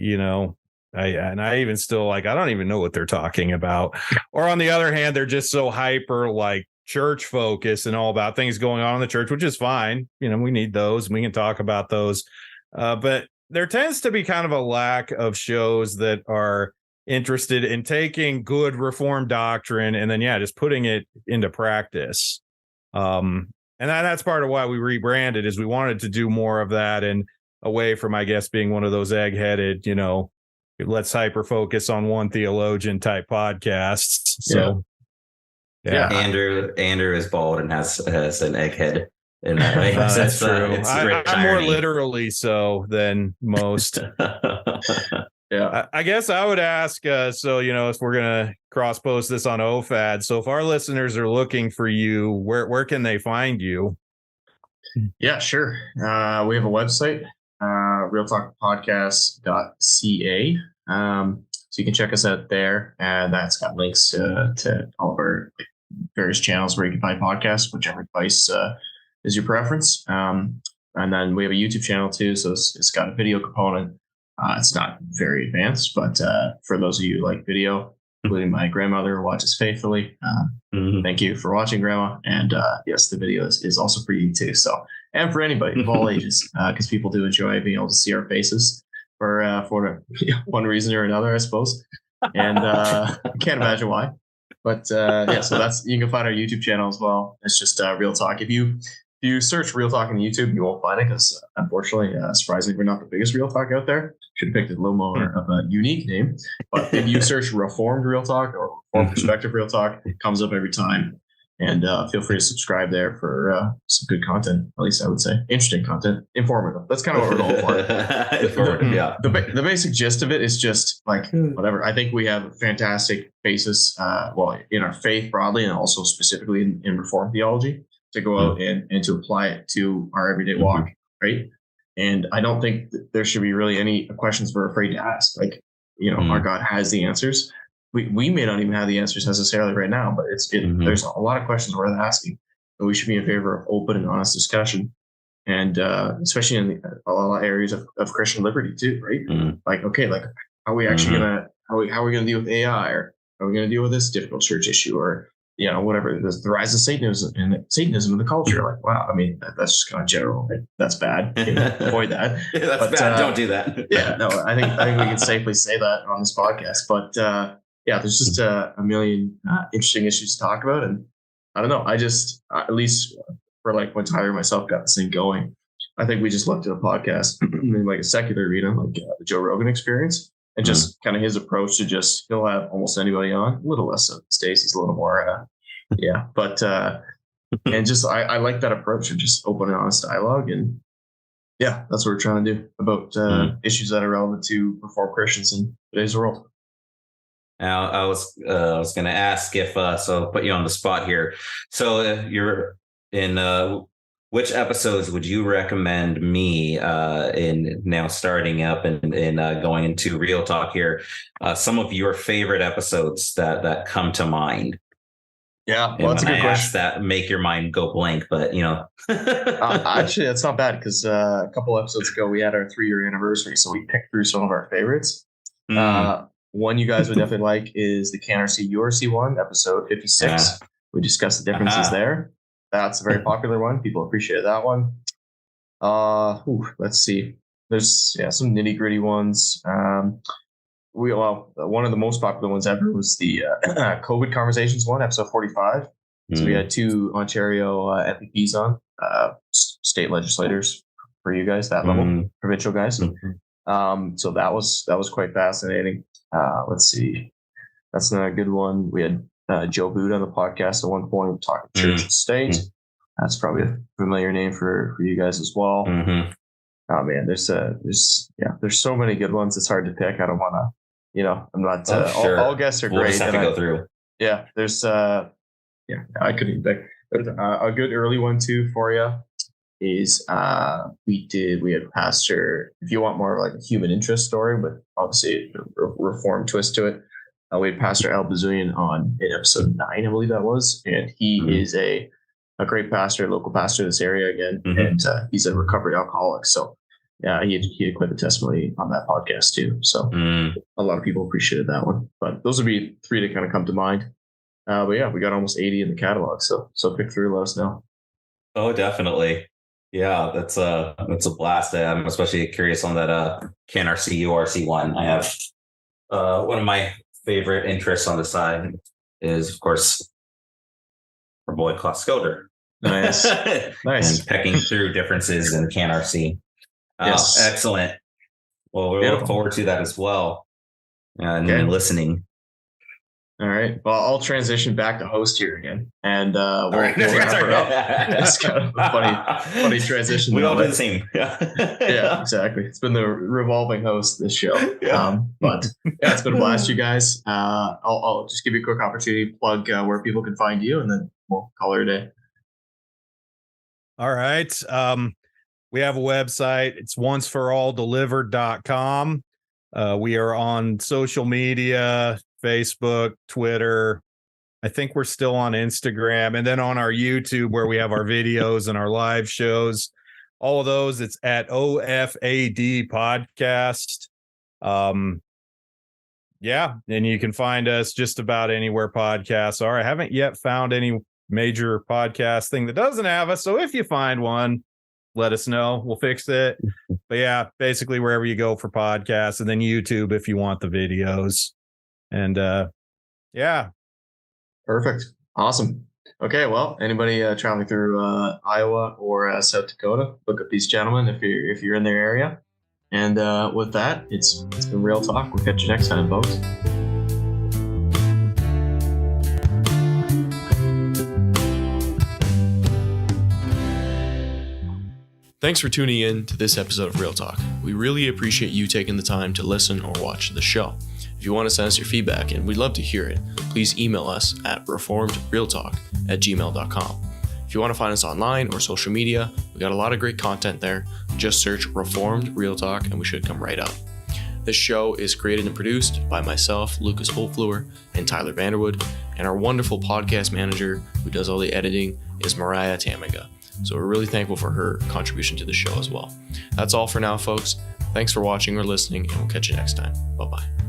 Speaker 1: even still I don't even know what they're talking about. Or on the other hand, they're just so hyper church focus and all about things going on in the church, which is fine. We need those and we can talk about those. But there tends to be kind of a lack of shows that are interested in taking good Reformed doctrine and then, just putting it into practice. And that's part of why we rebranded, is we wanted to do more of that, and away from, I guess, being one of those egg-headed, let's hyper focus on one theologian type podcasts. So
Speaker 3: yeah.
Speaker 4: Andrew is bald and has an egghead in that way.
Speaker 1: That's true.
Speaker 4: It's
Speaker 1: I'm more literally so than most.
Speaker 3: Yeah.
Speaker 1: I guess I would ask, if we're going to cross post this on OFAD, so if our listeners are looking for you, where can they find you?
Speaker 3: Yeah, sure. We have a website, realtalkpodcast.ca. So you can check us out there, and that's got links to all of our various channels where you can find podcasts, whichever device is your preference. And then we have a YouTube channel too, so it's got a video component. It's not very advanced, but for those of you who like video, including my grandmother who watches faithfully, thank you for watching, Grandma. And yes, the video is also for you too. So, and for anybody of all ages, because people do enjoy being able to see our faces for one reason or another, I suppose. And I can't imagine why. But so you can find our YouTube channel as well. It's just Real Talk. If you search Real Talk on YouTube, you won't find it, because unfortunately, surprisingly, we're not the biggest Real Talk out there. Should have picked a little more of a unique name. But if you search Reformed Real Talk or Reformed Perspective Real Talk, it comes up every time. And feel free to subscribe there for some good content, at least I would say. Interesting content, informative. That's kind of what we're going for.
Speaker 4: Informative, yeah.
Speaker 3: The basic gist of it is just whatever. I think we have a fantastic basis, in our faith broadly, and also specifically in Reformed theology, to go out and to apply it to our everyday walk, right? And I don't think there should be really any questions we're afraid to ask. Our God has the answers. We may not even have the answers necessarily right now, but there's a lot of questions worth asking. And we should be in favor of open and honest discussion. and especially in a lot of areas of Christian liberty too, right? Like, okay, like how are we actually gonna how are we gonna deal with AI, or are we gonna deal with this difficult church issue, or whatever, the rise of Satanism in the culture? Like, wow, I mean, that's just kind of general. That's bad. Avoid that.
Speaker 4: That's bad. Don't do that.
Speaker 3: Yeah, no, I think we can safely say that on this podcast. But there's just a million interesting issues to talk about, and I don't know. I just, at least for like when Tyler and myself got this thing going, I think we just looked at a podcast in like a secular arena, like the Joe Rogan Experience, and just kind of his approach to just, he'll have almost anybody on, a little less so Stacey's a little more, but and just I like that approach of just open and honest dialogue, and that's what we're trying to do about issues that are relevant to Reformed Christians in today's world.
Speaker 4: Now, I was going to ask if so I'll put you on the spot here. So you're in which episodes would you recommend me in now starting up and going into Real Talk here? Some of your favorite episodes that come to mind.
Speaker 3: Yeah, well, that's a good question.
Speaker 4: That make your mind go blank, but
Speaker 3: actually, that's not bad, because a couple episodes ago we had our 3-year anniversary, so we picked through some of our favorites. One you guys would definitely like is the KNRC URC one, episode 56. Yeah. We discussed the differences there. That's a very popular one. People appreciated that one. Let's see. There's some nitty gritty ones. One of the most popular ones ever was the COVID conversations one, episode 45. So we had 2 Ontario MPPs on, state legislators for you guys, that level, provincial guys. So that was quite fascinating. Let's see. That's not a good one. We had Joe Boot on the podcast at one point, talking church and state. That's probably a familiar name for you guys as well. Oh man, there's so many good ones. It's hard to pick. I don't want to, I'm not.
Speaker 4: Sure.
Speaker 3: All guests are
Speaker 4: we'll
Speaker 3: great.
Speaker 4: Just have to go through.
Speaker 3: Yeah, there's I couldn't even pick. There's a good early one too for you. Is we had Pastor, if you want more of like a human interest story, but obviously a reform twist to it, we had Pastor Al Bazoulian on in episode 9, I believe that was, and he is a great pastor, local pastor in this area again, and he's a recovered alcoholic. So he had quite the testimony on that podcast too. So a lot of people appreciated that one. But those would be 3 to kind of come to mind. But yeah, we got almost 80 in the catalog, so pick through, let us know.
Speaker 4: Oh, definitely. Yeah, that's a blast. I'm especially curious on that KNRC URC one. I have one of my favorite interests on the side is, of course, our boy Klaus Skoder.
Speaker 3: Nice.
Speaker 4: And pecking through differences in KNRC.
Speaker 3: Yes.
Speaker 4: Excellent. Well, we look forward to that as well, and listening.
Speaker 3: All right. Well, I'll transition back to host here again, and we'll wrap
Speaker 4: it
Speaker 3: up. It's kind of a funny transition.
Speaker 4: We all do the same.
Speaker 3: Yeah, exactly. It's been the revolving host this show. But it's been a blast, you guys. I'll just give you a quick opportunity to plug where people can find you, and then we'll call it a day.
Speaker 1: All right. We have a website. It's onceforalldelivered.com. We are on social media, Facebook, Twitter. I think we're still on Instagram, and then on our YouTube, where we have our videos and our live shows. All of those, it's at OFAD Podcast. And you can find us just about anywhere podcasts are. I haven't yet found any major podcast thing that doesn't have us. So if you find one, let us know. We'll fix it. But yeah, basically wherever you go for podcasts, and then YouTube if you want the videos. And
Speaker 3: perfect. Awesome. Okay, well, anybody traveling through Iowa or South Dakota, look up these gentlemen if you're in their area. And with that, it's been Real Talk. We'll catch you next time, folks.
Speaker 2: Thanks for tuning in to this episode of Real Talk. We really appreciate you taking the time to listen or watch the show. If you want to send us your feedback, and we'd love to hear it, please email us at reformedrealtalk@gmail.com. If you want to find us online or social media, we got a lot of great content there. Just search Reformed Real Talk and we should come right up. This show is created and produced by myself, Lucas Holfluer, and Tyler Vanderwood, and our wonderful podcast manager who does all the editing is Mariah Tamiga. So we're really thankful for her contribution to the show as well. That's all for now, folks. Thanks for watching or listening, and we'll catch you next time. Bye-bye.